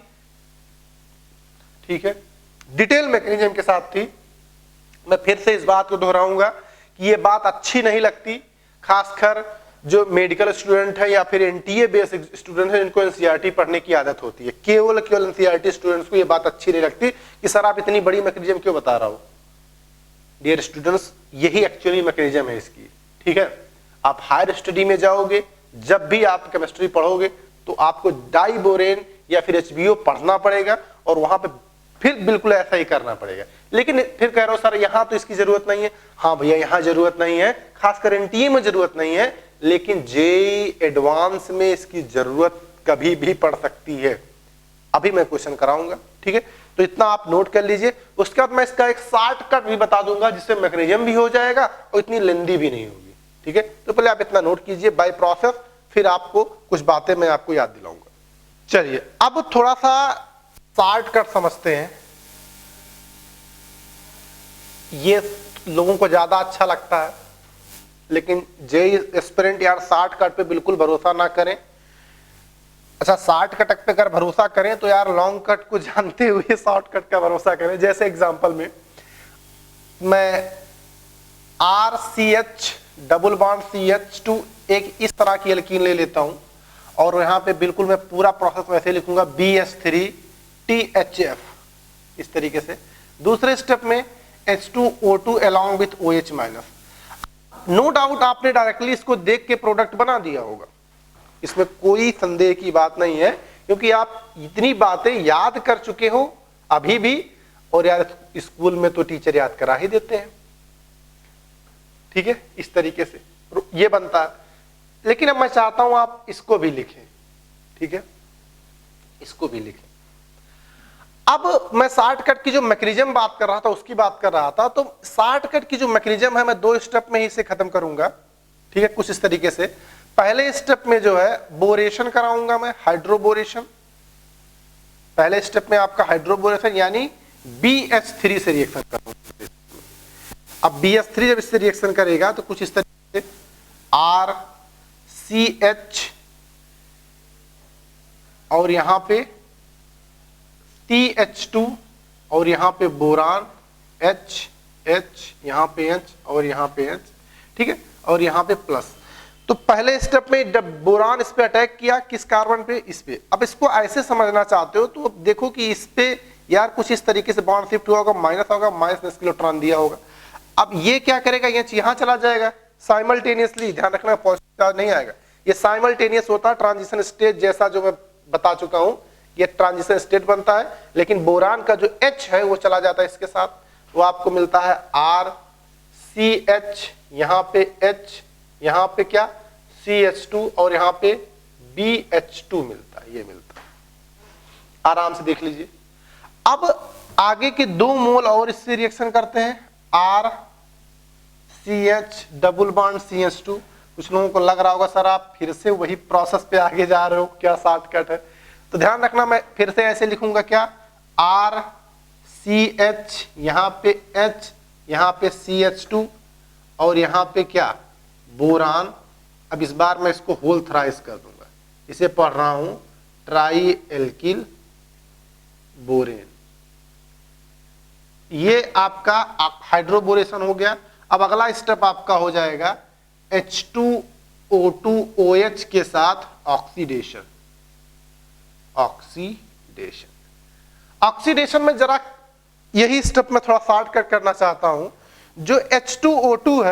ठीक है, डिटेल मैकेनिज्म के साथ थी। मैं फिर से इस बात को दोहराऊंगा कि ये बात अच्छी नहीं लगती, खासकर जो मेडिकल स्टूडेंट है या फिर NTA बेस्ड स्टूडेंट है, जिनको NCERT पढ़ने की आदत होती है। केवल NCERT स्टूडेंट्स को ये बात अच्छी नहीं लगती कि सर आप इतनी बड़ी मैकेनिज्म क्यों बता रहा हो। डियर स्टूडेंट्स, यही एक्चुअली मैकेनिज्म है इसकी, ठीक है। आप हायर स्टडी में जाओगे, जब भी आप केमिस्ट्री पढ़ोगे तो आपको डाइबोरेन या फिर HBO पढ़ना पड़ेगा, और वहां पे फिर बिल्कुल ऐसा ही करना पड़ेगा। लेकिन फिर कह रहे हो सर यहाँ तो इसकी जरूरत नहीं है। हाँ भैया, यहाँ जरूरत नहीं है, खासकर NTA में जरूरत नहीं है, लेकिन JEE एडवांस में इसकी जरूरत कभी भी पड़ सकती है। अभी मैं क्वेश्चन कराऊंगा, ठीक है। तो इतना आप नोट कर लीजिए। उसके बाद मैं इसका एक शॉर्टकट भी बता दूंगा जिससे मैकेनिज्म भी हो जाएगा और इतनी लेंदी भी नहीं होगी, ठीक है। तो पहले आप इतना नोट कीजिए बाय प्रोसेस, फिर आपको कुछ बातें मैं आपको याद दिलाऊंगा। चलिए अब थोड़ा सा शॉर्टकट समझते हैं। ये लोगों को ज्यादा अच्छा लगता है, लेकिन JEE एस्पिरेंट यार शॉर्टकट पे बिल्कुल भरोसा ना करें। अच्छा, शॉर्टकट पे अगर भरोसा करें तो यार लॉन्ग कट को जानते हुए शॉर्टकट का भरोसा करें। जैसे एग्जांपल में मैं RCH डबल बॉन्ड CH2 एक इस तरह की एल्कीन ले लेता हूं, और यहाँ पे बिल्कुल मैं पूरा प्रोसेस वैसे लिखूंगा BH3 THF इस तरीके से। दूसरे स्टेप में H2O2 along with OH माइनस। नो डाउट आपने डायरेक्टली इसको देख के प्रोडक्ट बना दिया होगा, इसमें कोई संदेह की बात नहीं है, क्योंकि आप इतनी बातें याद कर चुके हो अभी भी, और यार स्कूल में तो टीचर याद करा ही देते हैं, ठीक है। इस तरीके से ये बनता है। लेकिन अब मैं चाहता हूं आप इसको भी लिखें, ठीक है, इसको भी लिखें। अब मैं शॉर्टकट की जो मैकेनिज्म बात कर रहा था उसकी बात कर रहा था, तो शॉर्टकट की जो मैकेनिज्म है मैं 2 स्टेप में ही इसे खत्म करूंगा, ठीक है, कुछ इस तरीके से। पहले स्टेप में जो है बोरेशन कराऊंगा मैं, हाइड्रोबोरेशन। पहले स्टेप में आपका हाइड्रोबोरेशन यानी BH3 से रिएक्शन करूंगा। अब BH3 जब इससे रिएक्शन करेगा तो कुछ इस तरीके से RCH और यहां पे TH2 और यहां पे बोरान H, यहां पे H और यहां पे H, ठीक है, और यहां पे प्लस। तो पहले स्टेप में जब बोरान इस पे अटैक किया, किस कार्बन पे, इस पे। अब इसको ऐसे समझना चाहते हो तो देखो कि इस पे यार कुछ इस तरीके से बॉन्ड शिफ्ट हुआ होगा, माइनस होगा, माइनस इलेक्ट्रॉन दिया होगा। अब ये क्या करेगा, ये यहां चला जाएगा साइमल्टेनियसली, ध्यान रखना पॉजिटिव चार्ज नहीं आएगा, ये साइमल्टेनियस होता है ट्रांजिशन स्टेट, जैसा जो मैं बता चुका हूं, ये ट्रांजिशन स्टेट बनता है। लेकिन बोरान का जो H है वो चला जाता है इसके साथ, वो आपको मिलता है RCH, यहां पे H, यहां पे क्या CH2 और यहां पे BH2 मिलता है, ये मिलता है। आराम से देख लीजिए। अब आगे के 2 मोल और इससे रिएक्शन करते हैं, RCH डबल बॉन्ड CH2। कुछ लोगों को लग रहा होगा सर आप फिर से वही प्रोसेस पे आगे जा रहे हो, क्या शॉर्टकट है, तो ध्यान रखना, मैं फिर से ऐसे लिखूंगा, क्या RCH, यहां पे H, यहां पे CH2 और यहां पे क्या बोरान। अब इस बार मैं इसको होल थ्राइस कर दूंगा, इसे पढ़ रहा हूं ट्राई एल्किल बोरेन। ये आपका हाइड्रोबोरेशन हो गया। अब अगला स्टेप आपका हो जाएगा H2O2OH के साथ ऑक्सीडेशन। ऑक्सीडेशन में जरा यही स्टेप में थोड़ा शॉर्टकट करना चाहता हूं। जो H2O2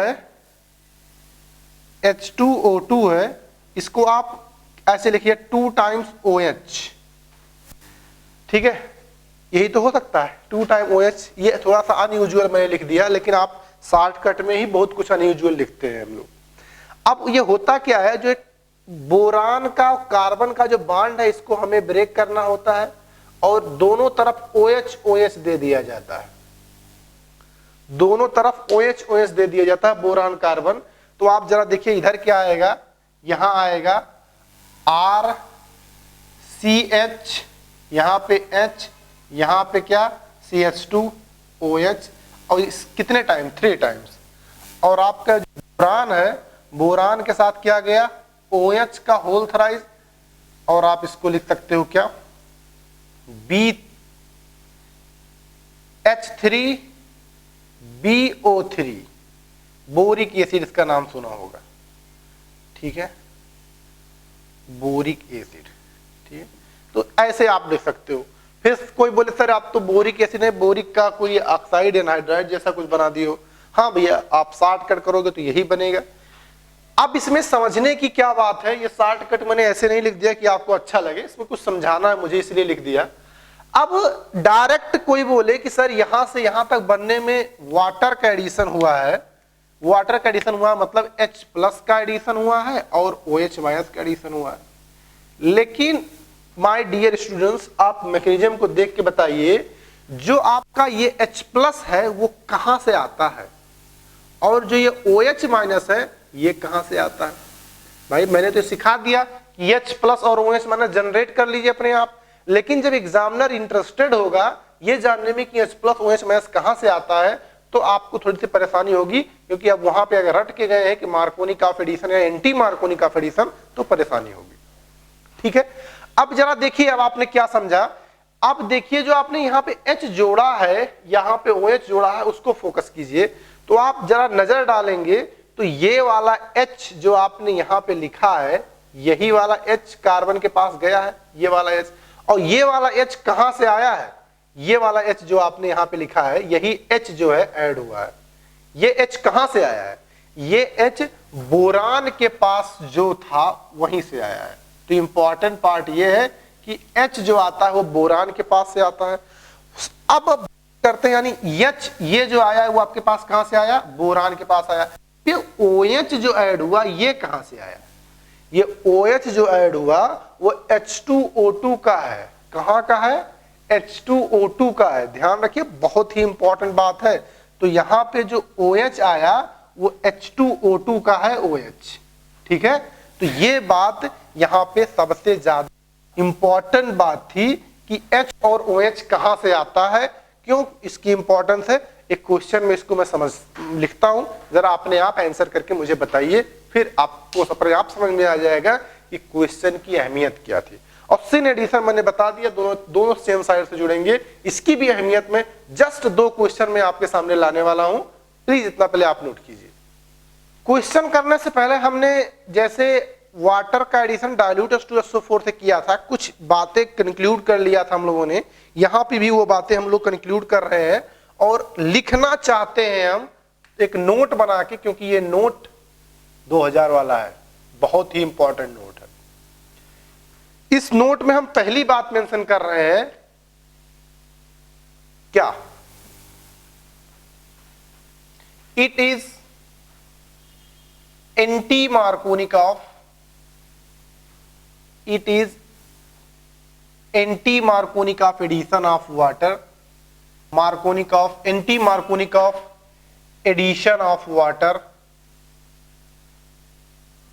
है इसको आप ऐसे लिखिए 2 टाइम्स OH, ठीक है, यही तो हो सकता है 2 टाइम OH। ये थोड़ा सा अनयूजुअल मैंने लिख दिया, लेकिन आप शॉर्टकट में ही बहुत कुछ अनयूजुअल लिखते हैं हम लोग। अब ये होता क्या है, जो एक बोरान का कार्बन का जो बॉन्ड है इसको हमें ब्रेक करना होता है और दोनों तरफ OH दे दिया जाता है, दोनों तरफ OH दे दिया जाता है बोरान कार्बन। तो आप जरा देखिए इधर क्या आएगा, यहां आएगा RCH, यहां पे H, यहां पे क्या CH2OH और इस कितने टाइम 3 टाइम्स। और आपका जो बोरान है, बोरान के साथ क्या गया OH का होल थ्राइस, और आप इसको लिख सकते हो क्या BH3BO3, बोरिक एसिड इसका नाम सुना होगा, ठीक है, बोरिक एसिड, ठीक है। तो ऐसे आप लिख सकते हो। फिर कोई बोले सर आप तो बोरिक एसिड है, बोरिक का कोई ऑक्साइड एनहाइड्राइड जैसा कुछ बना दियो। हाँ भैया, आप शॉर्टकट करोगे तो यही बनेगा। अब इसमें समझने की क्या बात है, ये शॉर्टकट मैंने ऐसे नहीं लिख दिया कि आपको अच्छा लगे, इसमें कुछ समझाना है मुझे इसलिए लिख दिया। अब डायरेक्ट कोई बोले कि सर यहां से यहां तक बनने में वाटर का एडिशन हुआ है, वाटर का एडिशन हुआ मतलब H प्लस का एडिशन हुआ है और OH माइनस का एडिशन हुआ है। लेकिन माय डियर स्टूडेंट्स, आप मैकेनिज्म को देख के बताइए, जो आपका ये H प्लस है वो कहां से आता है और जो ये OH माइनस है ये कहां से आता है। भाई मैंने तो सिखा दिया कि H प्लस और OH माइनस जनरेट कर लीजिए अपने आप, लेकिन जब एग्जामिनर इंटरेस्टेड होगा ये जानने में कि H प्लस OH माइनस कहां से आता है तो आपको थोड़ी सी परेशानी होगी, क्योंकि अब वहां पे अगर रट के गए हैं कि मार्कोनी ऑफ एडिशन या एंटी मार्कोनी ऑफ एडिशन तो परेशानी होगी, ठीक है। अब जरा देखिए, अब आपने क्या समझा। अब देखिए जो आपने यहाँ पे H जोड़ा है, यहाँ पे OH जोड़ा है, उसको फोकस कीजिए। तो आप जरा नजर डालेंगे तो ये वाला H जो आपने यहाँ पे लिखा है, यही वाला H कार्बन के पास गया है, ये वाला H, और ये वाला H कहां से आया है, ये वाला H जो आपने यहाँ पे लिखा है, यही H जो है ऐड हुआ है। ये H कहां से आया है, ये H बोरान के पास जो था वहीं से आया है। तो इंपॉर्टेंट पार्ट ये है कि H जो आता है वो बोरान के पास से आता है। अब करते हैं, यानी H ये जो आया है वो आपके पास कहां से आया, बोरान के पास आया। फिर OH जो ऐड हुआ ये कहां से आया, ये OH जो ऐड हुआ वो H2O2 का है। कहां का है, H2O2 का है, ध्यान रखिए बहुत ही इंपॉर्टेंट बात है। तो यहां पे जो OH आया वो H2O2 का है OH, ठीक है। तो ये बात यहां पे सबसे ज्यादा इंपॉर्टेंट बात थी कि H और OH कहां से आता है, क्यों इसकी इंपॉर्टेंस है। एक क्वेश्चन में इसको मैं लिखता हूं, जरा अपने आप आंसर करके मुझे बताइए, फिर आपको अपने आप समझ में आ जाएगा कि क्वेश्चन की अहमियत क्या थी। ऑप्शन एडिशन मैंने बता दिया, दोनों सेम साइड से जुड़ेंगे। इसकी भी अहमियत में जस्ट 2 क्वेश्चन में आपके सामने लाने वाला हूं, प्लीज इतना पहले आप नोट कीजिए। क्वेश्चन करने से पहले हमने जैसे वाटर का एडिशन डाइल्यूट H2SO4 से किया था, कुछ बातें कंक्लूड कर लिया था हम लोगों ने, यहां पे भी वो बातें हम लोग कंक्लूड कर रहे हैं और लिखना चाहते हैं हम एक नोट बना के, क्योंकि ये नोट 2000 वाला है, बहुत ही इंपॉर्टेंट नोट है। इस नोट में हम पहली बात मेंशन कर रहे हैं क्या, it is anti-Markovnikov, it is anti-Markovnikov addition of water, anti-Markovnikov addition of water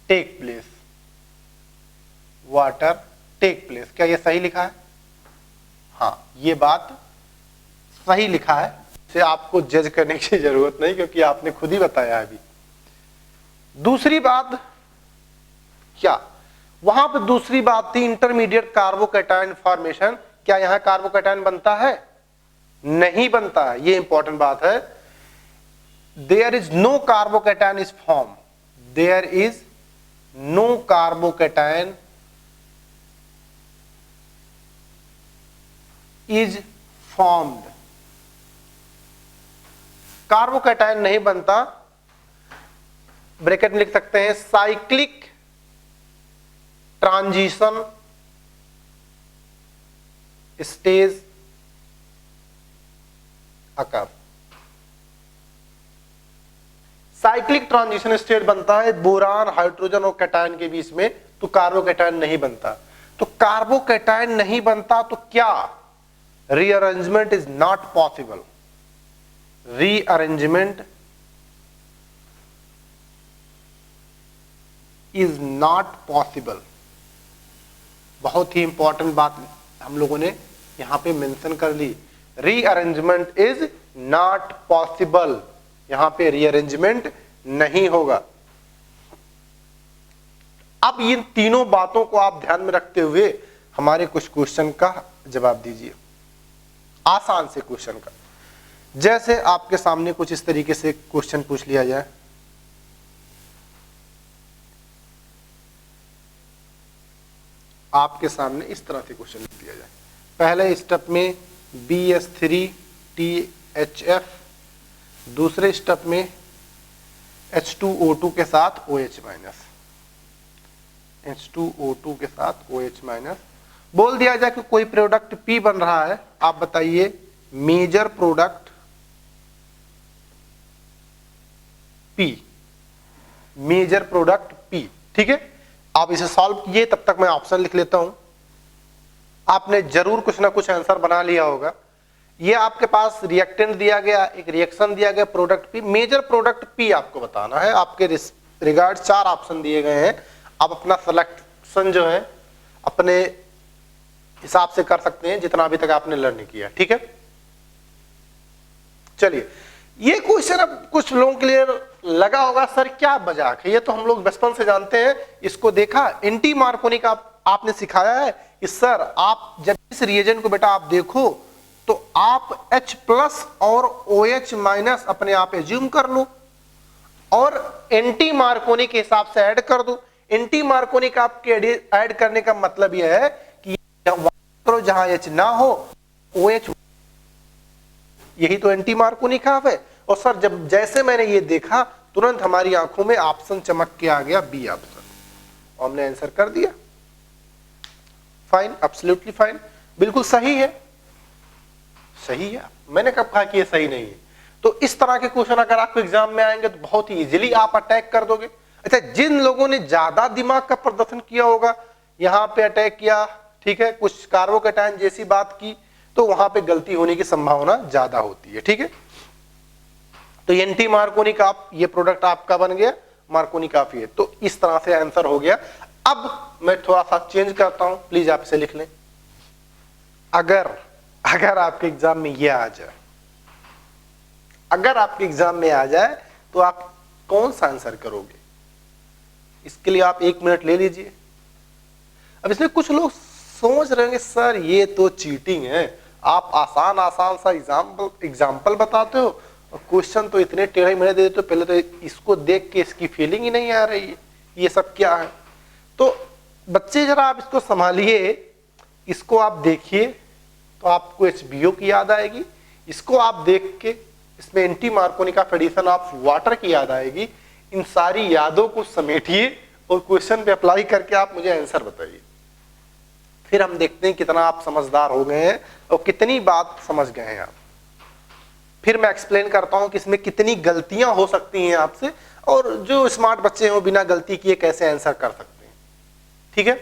take place, water take place। क्या ये सही लिखा है? हाँ, ये बात सही लिखा है, इसे आपको जज करने की जरूरत नहीं, क्योंकि आपने खुद ही बताया अभी। दूसरी बात क्या, वहां पर दूसरी बात थी इंटरमीडिएट कार्बोकैटायन फॉर्मेशन। क्या यहां कार्बोकैटायन बनता है? नहीं बनता है, ये इंपॉर्टेंट बात है। There is no carbocation is form, there is no carbocation is formed, carbocation नहीं बनता। ब्रैकेट में लिख सकते हैं cyclic transition stage occur, cyclic transition state बनता है बोरान हाइड्रोजन और कैटायन के बीच में, तो कार्बोकैटायन नहीं बनता। तो कार्बोकैटायन नहीं बनता तो क्या, rearrangement is not possible, rearrangement is not possible. बहुत ही इंपॉर्टेंट बात हम लोगों ने यहां पे मेंशन कर ली, रीअरेंजमेंट इज नॉट पॉसिबल, यहां पे रीअरेंजमेंट नहीं होगा। अब इन तीनों बातों को आप ध्यान में रखते हुए हमारे कुछ क्वेश्चन का जवाब दीजिए, आसान से क्वेश्चन का। जैसे आपके सामने कुछ इस तरीके से क्वेश्चन पूछ लिया जाए, आपके सामने इस तरह से क्वेश्चन लिख दिया जाए। पहले स्टेप में BS3THF, दूसरे स्टेप में H2O2 के साथ OH माइनस, H2O2 के साथ OH माइनस। बोल दिया जाए कि कोई प्रोडक्ट P बन रहा है, आप बताइए major product P, major product P, ठीक है। आप इसे सॉल्व कीजिए, तब तक मैं ऑप्शन लिख लेता हूं। आपने जरूर कुछ ना कुछ आंसर बना लिया होगा। ये आपके पास रिएक्टेंट दिया गया, एक रिएक्शन दिया गया product P, major product P आपको बताना है। आपके रिगार्ड 4 ऑप्शन दिए गए हैं, आप अपना सिलेक्शन जो है अपने हिसाब से कर सकते हैं, जितना अभी तक आपने लर्न किया, ठीक है। चलिए, ये क्वेश्चन अब कुछ लोगों के लिए लगा होगा सर क्या मजाक है, ये तो हम लोग बचपन से जानते हैं, इसको देखा। एंटी मार्कोनिक आपने सिखाया है कि सर आप जब इस रिएजेंट को बेटा आप देखो तो आप H+ और OH- अपने आप एज्यूम कर लो और एंटी मार्कोनिक के हिसाब से ऐड कर दो। एंटी मार्कोनिक आपके ऐड करने का मतलब यह है कि जहां H ना हो OH, यही तो एंटी मार्कोनिक है। और सर जब जैसे मैंने ये देखा तुरंत हमारी आंखों में ऑप्शन चमक के आ गया बी ऑप्शन, और हमने आंसर कर दिया। फाइन, एब्सोल्युटली फाइन, बिल्कुल सही है, सही है। मैंने कब कहा कि ये सही नहीं है? तो इस तरह के क्वेश्चन अगर आपको एग्जाम में आएंगे तो बहुत ही इजीली आप अटैक कर दोगे। अच्छा, जिन लोगों ने ज्यादा दिमाग का प्रदर्शन किया होगा, यहां पे अटैक किया, ठीक है, कुछ कार्बोकैटायन जैसी बात की, तो वहां पे गलती होने की संभावना ज्यादा होती है। ठीक है, तो एंटी मार्कोनी का ये प्रोडक्ट आपका बन गया, मार्कोनी काफी है। तो इस तरह से आंसर हो गया। अब मैं थोड़ा सा चेंज करता हूं, प्लीज आप इसे लिख लें। अगर आपके एग्जाम में ये आ जाए, अगर आपके एग्जाम में आ जाए तो आप कौन सा आंसर करोगे? इसके लिए आप 1 मिनट ले लीजिए। अब इसमें कुछ लोग सोच रहे होंगे सर ये तो चीटिंग है, आप आसान आसान सा एग्जाम्पल बताते हो और क्वेश्चन तो इतने टेढ़े मेढ़े दे देते हो, पहले तो इसको देख के इसकी फीलिंग ही नहीं आ रही है, ये सब क्या है। तो बच्चे जरा आप इसको संभालिए, इसको आप देखिए तो आपको HBO की याद आएगी, इसको आप देख के इसमें एंटी मार्कोनी का एडिशन ऑफ वाटर की याद आएगी। इन सारी यादों को समेटिए और क्वेश्चन पे अप्लाई करके आप मुझे आंसर बताइए। फिर हम देखते हैं कितना आप समझदार हो गए हैं और कितनी बात समझ गए हैं आप। फिर मैं एक्सप्लेन करता हूं कि इसमें कितनी गलतियां हो सकती हैं आपसे, और जो स्मार्ट बच्चे हैं वो बिना गलती किए कैसे आंसर कर सकते हैं। ठीक है,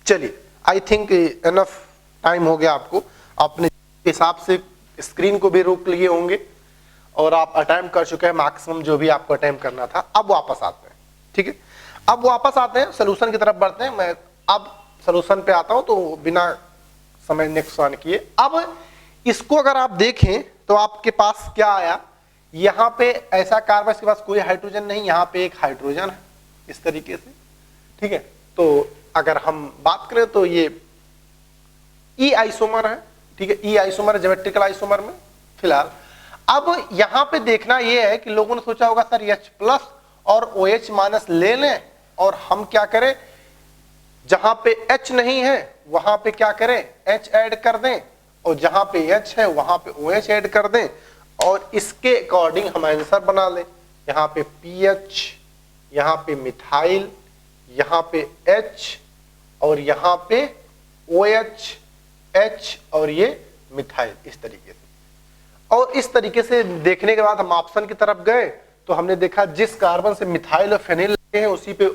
चलिए, आई थिंक इनफ टाइम हो गया आपको। अपने हिसाब से स्क्रीन को भी रोक लिए होंगे और आप अटेम्प्ट कर चुके हैं मैक्सिमम जो भी आपको अटेम्प्ट करना था। अब वापस आते हैं। ठीक है, अब वापस आते हैं, सोल्यूशन की तरफ बढ़ते हैं। मैं अब सोल्यूशन पे आता हूं, तो बिना समय नुकसान किए अब इसको अगर आप देखें तो आपके पास क्या आया, यहां पे ऐसा कार्बन, इसके पास कोई हाइड्रोजन नहीं, यहां पे एक हाइड्रोजन है इस तरीके से। ठीक है, तो अगर हम बात करें तो ये ई आइसोमर है। ठीक है, ई आइसोमर ज्योमेट्रिकल आइसोमर में फिलहाल। अब यहां पे देखना यह है कि लोगों ने सोचा होगा सर H+ और OH- ले लें और हम क्या करें, जहां पे H नहीं है वहां पे क्या करें, H ऐड कर दें, और जहां पे H है वहां पे OH ऐड कर दें और इसके अकॉर्डिंग हम आंसर बना लें। यहां पे PH, यहां पे मिथाइल, यहां पे H और यहां पे OH, H और ये मिथाइल, इस तरीके से। और इस तरीके से देखने के बाद हम ऑप्शन की तरफ गए तो हमने देखा जिस कार्बन से मिथाइल और फेनिल लगे हैं उसी पे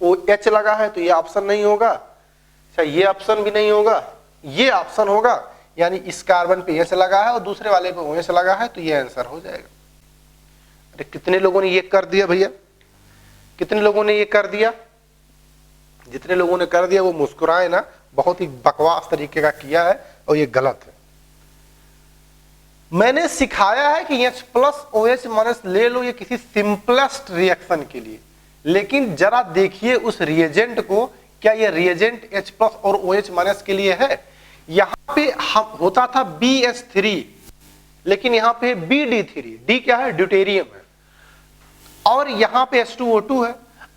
OH लगा है, तो ये ऑप्शन नहीं होगा। अच्छा, ये ऑप्शन भी नहीं होगा, ये ऑप्शन होगा, यानी इस कार्बन पे H लगा है और दूसरे वाले पे OH लगा है, तो ये आंसर हो जाएगा। अरे कितने लोगों ने ये कर दिया भैया, कितने लोगों ने ये कर दिया? जितने लोगों ने कर दिया वो मुस्कुराए ना, बहुत ही बकवास तरीके का किया है और ये गलत है। मैंने सिखाया है कि H+ OH- ले लो, ये किसी सिंपलेस्ट रिएक्शन के लिए, लेकिन जरा देखिए उस रिएजेंट को, क्या ये रिएजेंट H+ और OH- के लिए है? यहां पे हम होता था BH3, लेकिन यहां पे BD3, D क्या है, ड्यूटेरियम है, और यहां पे H2O2 है।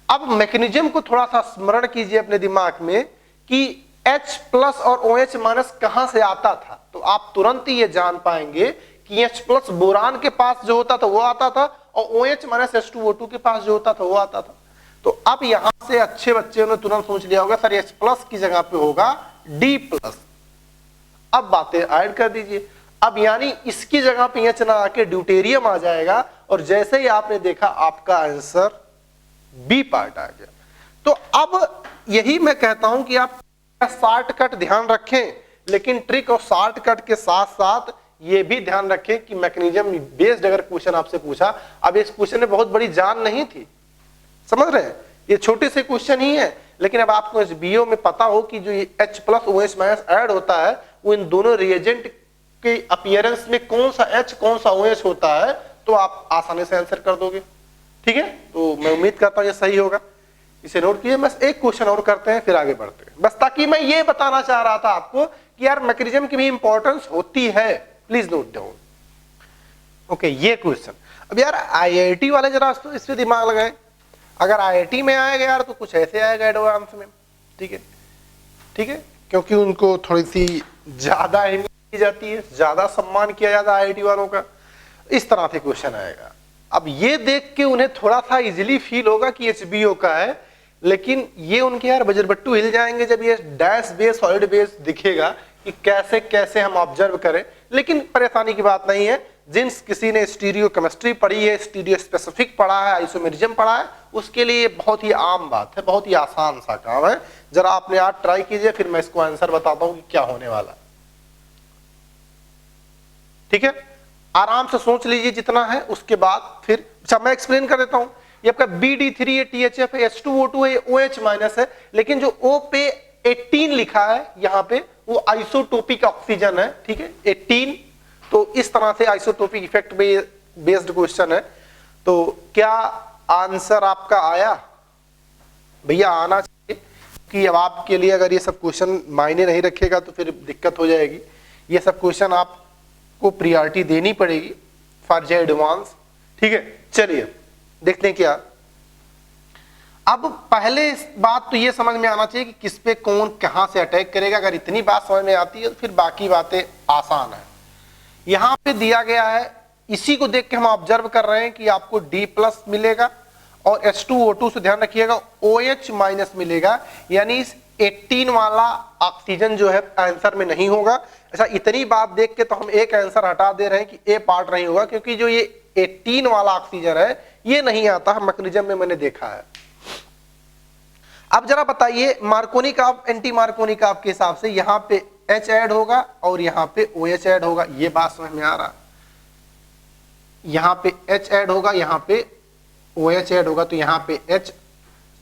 अब मैकेनिज्म को थोड़ा सा स्मरण कीजिए अपने दिमाग में कि H+ और OH- कहां से आता था, तो आप तुरंत ही ये जान पाएंगे कि H+ बोरान के पास जो होता था वो आता था और OH- H2O2 के पास जो होता था वो आता था। तो अब यहां से अच्छे बच्चों ने तुरंत सोच लिया होगा सर H+ की जगह पे होगा D+। अब बातें ऐड कर दीजिए। अब यानी इसकी जगह पे H ना आके ड्यूटेरियम आ जाएगा और जैसे ही आपने देखा आपका आंसर बी पार्ट आ गया। तो अब यही मैं कहता हूं कि आप शॉर्टकट ध्यान रखें, लेकिन ट्रिक और शॉर्टकट के साथ साथ ये भी ध्यान रखें कि मैकेनिज्म बेस्ड अगर क्वेश्चन आपसे पूछा, अब इस क्वेश्चन में बहुत बड़ी जान नहीं थी, समझ रहे हैं, ये छोटे से क्वेश्चन ही है, लेकिन अब आपको इस BO में पता हो कि जो ये H+ OH- ऐड होता है वो इन दोनों रिएजेंट के अपीयरेंस में कौन सा H कौन सा OH होता है, तो आप आसानी से आंसर कर दोगे। ठीक है, तो मैं उम्मीद करता हूं ये सही होगा, इसे नोट कीजिए। बस एक क्वेश्चन और करते हैं फिर आगे बढ़ते हैं, बस ताकि मैं ये बताना चाह रहा था आपको कि यार मैकेनिज्म की भी इंपॉर्टेंस होती है, प्लीज नोट डाउन। ओके, ये क्वेश्चन अब यार IIT वाले जरा इस पे दिमाग लगाएं। अगर IIT में आएगा यार तो कुछ ऐसे आएगा एडवांस में। ठीक है, ठीक है, क्योंकि उनको थोड़ी सी ज्यादा अहमियत दी जाती है, ज्यादा सम्मान किया जाता है IIT वालों का, इस तरह से क्वेश्चन आएगा। अब ये देख के उन्हें थोड़ा सा इजीली फील होगा कि HBO का है, लेकिन ये उनके यार बजरबट्टू हिल जाएंगे जब ये डैश बेस सॉलिड बेस दिखेगा कि कैसे कैसे हम ऑब्जर्व करें। लेकिन परेशानी की बात नहीं है, जिन किसी ने स्टीरियो केमिस्ट्री पढ़ी है, स्टीरियो स्पेसिफिक पढ़ा है, आइसोमेरिज्म पढ़ा है, उसके लिए ये बहुत ही आम बात है, बहुत ही आसान सा काम है। जरा आपने आज ट्राई कीजिए, फिर मैं इसको आंसर बताता हूं कि क्या होने वाला है। ठीक है, आराम से सोच लीजिए जितना है, उसके बाद फिर अच्छा मैं एक्सप्लेन कर देता हूं। ये आपका BD3 है, THF है, H2O2 है, OH माइनस है, लेकिन जो O पे 18 लिखा है यहां पे वो आइसोटोपिक ऑक्सीजन है। ठीक है, 18, तो इस तरह से आइसोटोपिक इफेक्ट बेस्ड क्वेश्चन है। तो क्या आंसर आपका आया? भैया आना चाहिए, कि अब आपके लिए अगर ये सब क्वेश्चन मायने नहीं रखेगा तो फिर दिक्कत हो जाएगी। ये सब क्वेश्चन आपको प्रायोरिटी देनी पड़ेगी फॉर जे एडवांस। ठीक है, चलिए देखते हैं क्या। अब पहले बात तो ये समझ में आना चाहिए कि किस पे कौन कहां से अटैक करेगा। अगर इतनी बात समझ में आती है तो फिर बाकी बातें आसान है। यहां पे दिया गया है, इसी को देख के हम ऑब्जर्व कर रहे हैं कि आपको D+ मिलेगा और H2O2 से ध्यान रखिएगा OH माइनस मिलेगा, यानी इस 18 वाला ऑक्सीजन जो है आंसर में नहीं होगा। अच्छा, इतनी बात देख के तो हम एक आंसर हटा दे रहे हैं कि ए पार्ट नहीं होगा, क्योंकि जो ये 18 वाला ऑक्सीजन है ये नहीं आता है, मैकेनिज्म में मैंने देखा है। अब जरा बताइए मार्कोनिक ऑफ एंटी मार्कोनिक ऑफ के हिसाब से यहां पे H ऐड होगा और यहां पे OH ऐड होगा, ये बात समझ में आ रहा? यहां पे H ऐड होगा, यहां पे OH ऐड होगा, तो यहां पे H,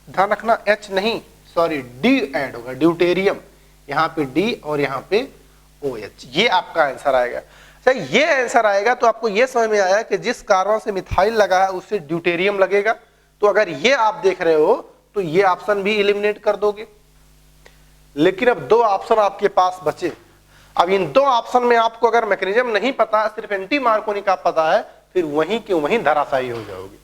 ध्यान रखना H नहीं सॉरी D ऐड होगा, ड्यूटेरियम, यहां पे D और यहां पे OH, ये आपका आंसर आएगा। अच्छा, ये आंसर आएगा तो आपको ये समझ में आया कि जिस कार्बन से मिथाइल लगा है उससे ड्यूटेरियम लगेगा। तो अगर ये आप देख रहे हो तो ये ऑप्शन भी एलिमिनेट कर दोगे। लेकिन अब दो ऑप्शन आपके पास बचे। अब इन दो ऑप्शन में आपको अगर मैकेनिज्म नहीं पता है, सिर्फ एंटी मार्कोनिक का पता है, फिर वहीं के वहीं धराशायी हो जाओगे,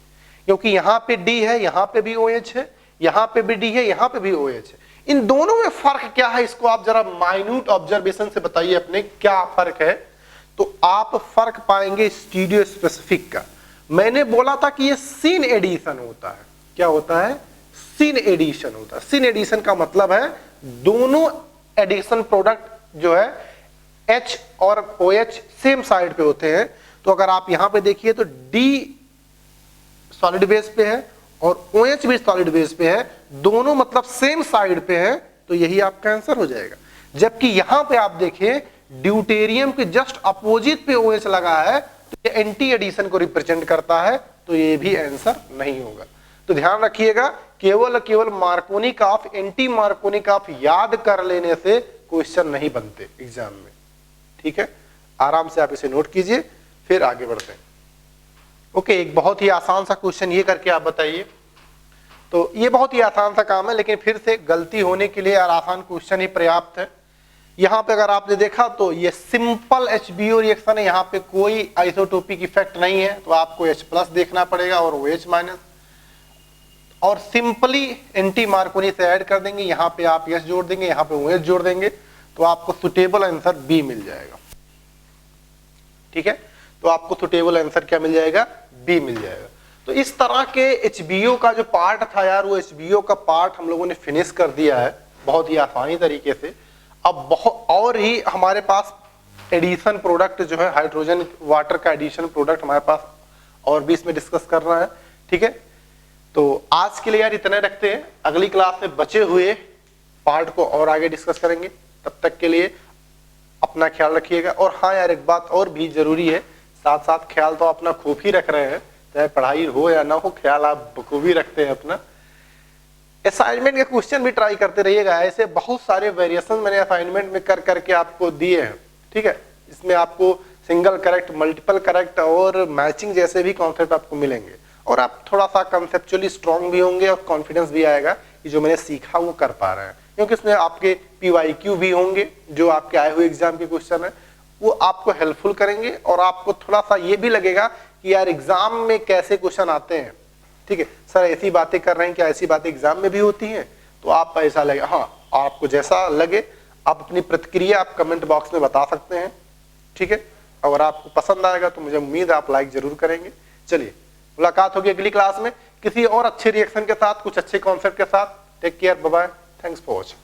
क्योंकि यहां पे D है, यहां पे भी OH है, यहां पे भी D है, यहां पे भी OH है। इन दोनों में फर्क क्या है, इसको आप जरा माइन्यूट ऑब्जर्वेशन से बताइए अपने क्या फर्क है। तो आप फर्क पाएंगे स्टीरियो स्पेसिफिक का। मैंने बोला था कि ये सिन एडिशन होता है। क्या होता है? सिन एडिशन होता है। सिन एडिशन का मतलब है दोनों एडिशन प्रोडक्ट जो है H और OH सेम साइड पे होते हैं। तो अगर आप यहां पे देखिए तो D सॉलिड बेस पे है और OH भी सॉलिड बेस पे है, दोनों मतलब सेम साइड पे है, तो यही आपका आंसर हो जाएगा। जबकि यहां पे आप देखिए ड्यूटेरियम के जस्ट अपोजिट पे OH लगा है, तो ये एंटी एडिशन को रिप्रेजेंट करता है, तो ये भी आंसर नहीं होगा। तो ध्यान रखिएगा, केवल मार्कोनिक ऑफ एंटी मार्कोनिक ऑफ याद कर लेने से क्वेश्चन नहीं बनते एग्जाम में। ठीक है, आराम से आप इसे नोट कीजिए, फिर आगे बढ़ते हैं। ओके, एक बहुत ही आसान सा क्वेश्चन ये करके आप बताइए। तो ये बहुत ही आसान सा काम है, लेकिन फिर से गलती होने के लिए आसान क्वेश्चन ही पर्याप्त है। यहां पे अगर आपने देखा तो ये सिंपल HBO रिएक्शन है, यहां पे कोई आइसोटोपिक इफेक्ट नहीं है, तो आपको H+ देखना पड़ेगा और OH माइनस, और सिंपली एंटी मार्कोनी से ऐड कर देंगे, यहां पे आप H जोड़ देंगे, यहां पे OH जोड़ देंगे, तो आपको सुटेबल आंसर B मिल जाएगा। ठीक है, तो आपको सुटेबल आंसर क्या मिल जाएगा? B मिल जाएगा। तो इस तरह के HBO का जो पार्ट था यार, वो HBO का पार्ट हम लोगों ने फिनिश कर दिया है बहुत ही आसानी तरीके से। अब बहुत और ही हमारे पास एडिशन प्रोडक्ट जो है, हाइड्रोजन वाटर का एडिशन प्रोडक्ट हमारे पास और भी इसमें डिस्कस करना है। ठीक है, तो आज के लिए यार इतने रखते हैं, अगली क्लास में बचे हुए पार्ट को और आगे डिस्कस करेंगे। तब तक के लिए अपना ख्याल रखिएगा। और हाँ यार, एक बात और भी जरूरी है, साथ साथ ख्याल तो अपना खूब ही रख रहे हैं, चाहे पढ़ाई हो या ना हो, ख्याल आप बखूबी ही रखते हैं अपना। असाइनमेंट के क्वेश्चन भी ट्राई करते रहिएगा, ऐसे बहुत सारे वेरिएशन मैंने असाइनमेंट में कर करके आपको दिए हैं। ठीक है, इसमें आपको सिंगल करेक्ट, मल्टीपल करेक्ट और मैचिंग जैसे भी कॉन्सेप्ट आपको मिलेंगे, और आप थोड़ा सा कंसेप्चुअली स्ट्रांग भी होंगे और कॉन्फिडेंस भी आएगा कि जो मैंने सीखा वो कर पा रहे हैं। क्योंकि इसमें आपके PYQ भी होंगे, जो आपके आए हुए एग्जाम के क्वेश्चन है, वो आपको हेल्पफुल करेंगे, और आपको थोड़ा सा ये भी लगेगा कि यार एग्जाम में कैसे क्वेश्चन आते हैं। ठीक है सर, ऐसी बातें कर रहे हैं, क्या ऐसी बातें एग्जाम में भी होती हैं? तो आप ऐसा लगे, हाँ आपको जैसा लगे आप अपनी प्रतिक्रिया आप कमेंट बॉक्स में बता सकते हैं। ठीक है, अगर आपको पसंद आएगा तो मुझे उम्मीद है आप लाइक जरूर करेंगे। चलिए, मुलाकात होगी अगली क्लास में किसी और अच्छे रिएक्शन के साथ, कुछ अच्छे कॉन्सेप्ट के साथ। Take care, bye bye, thanks for watching.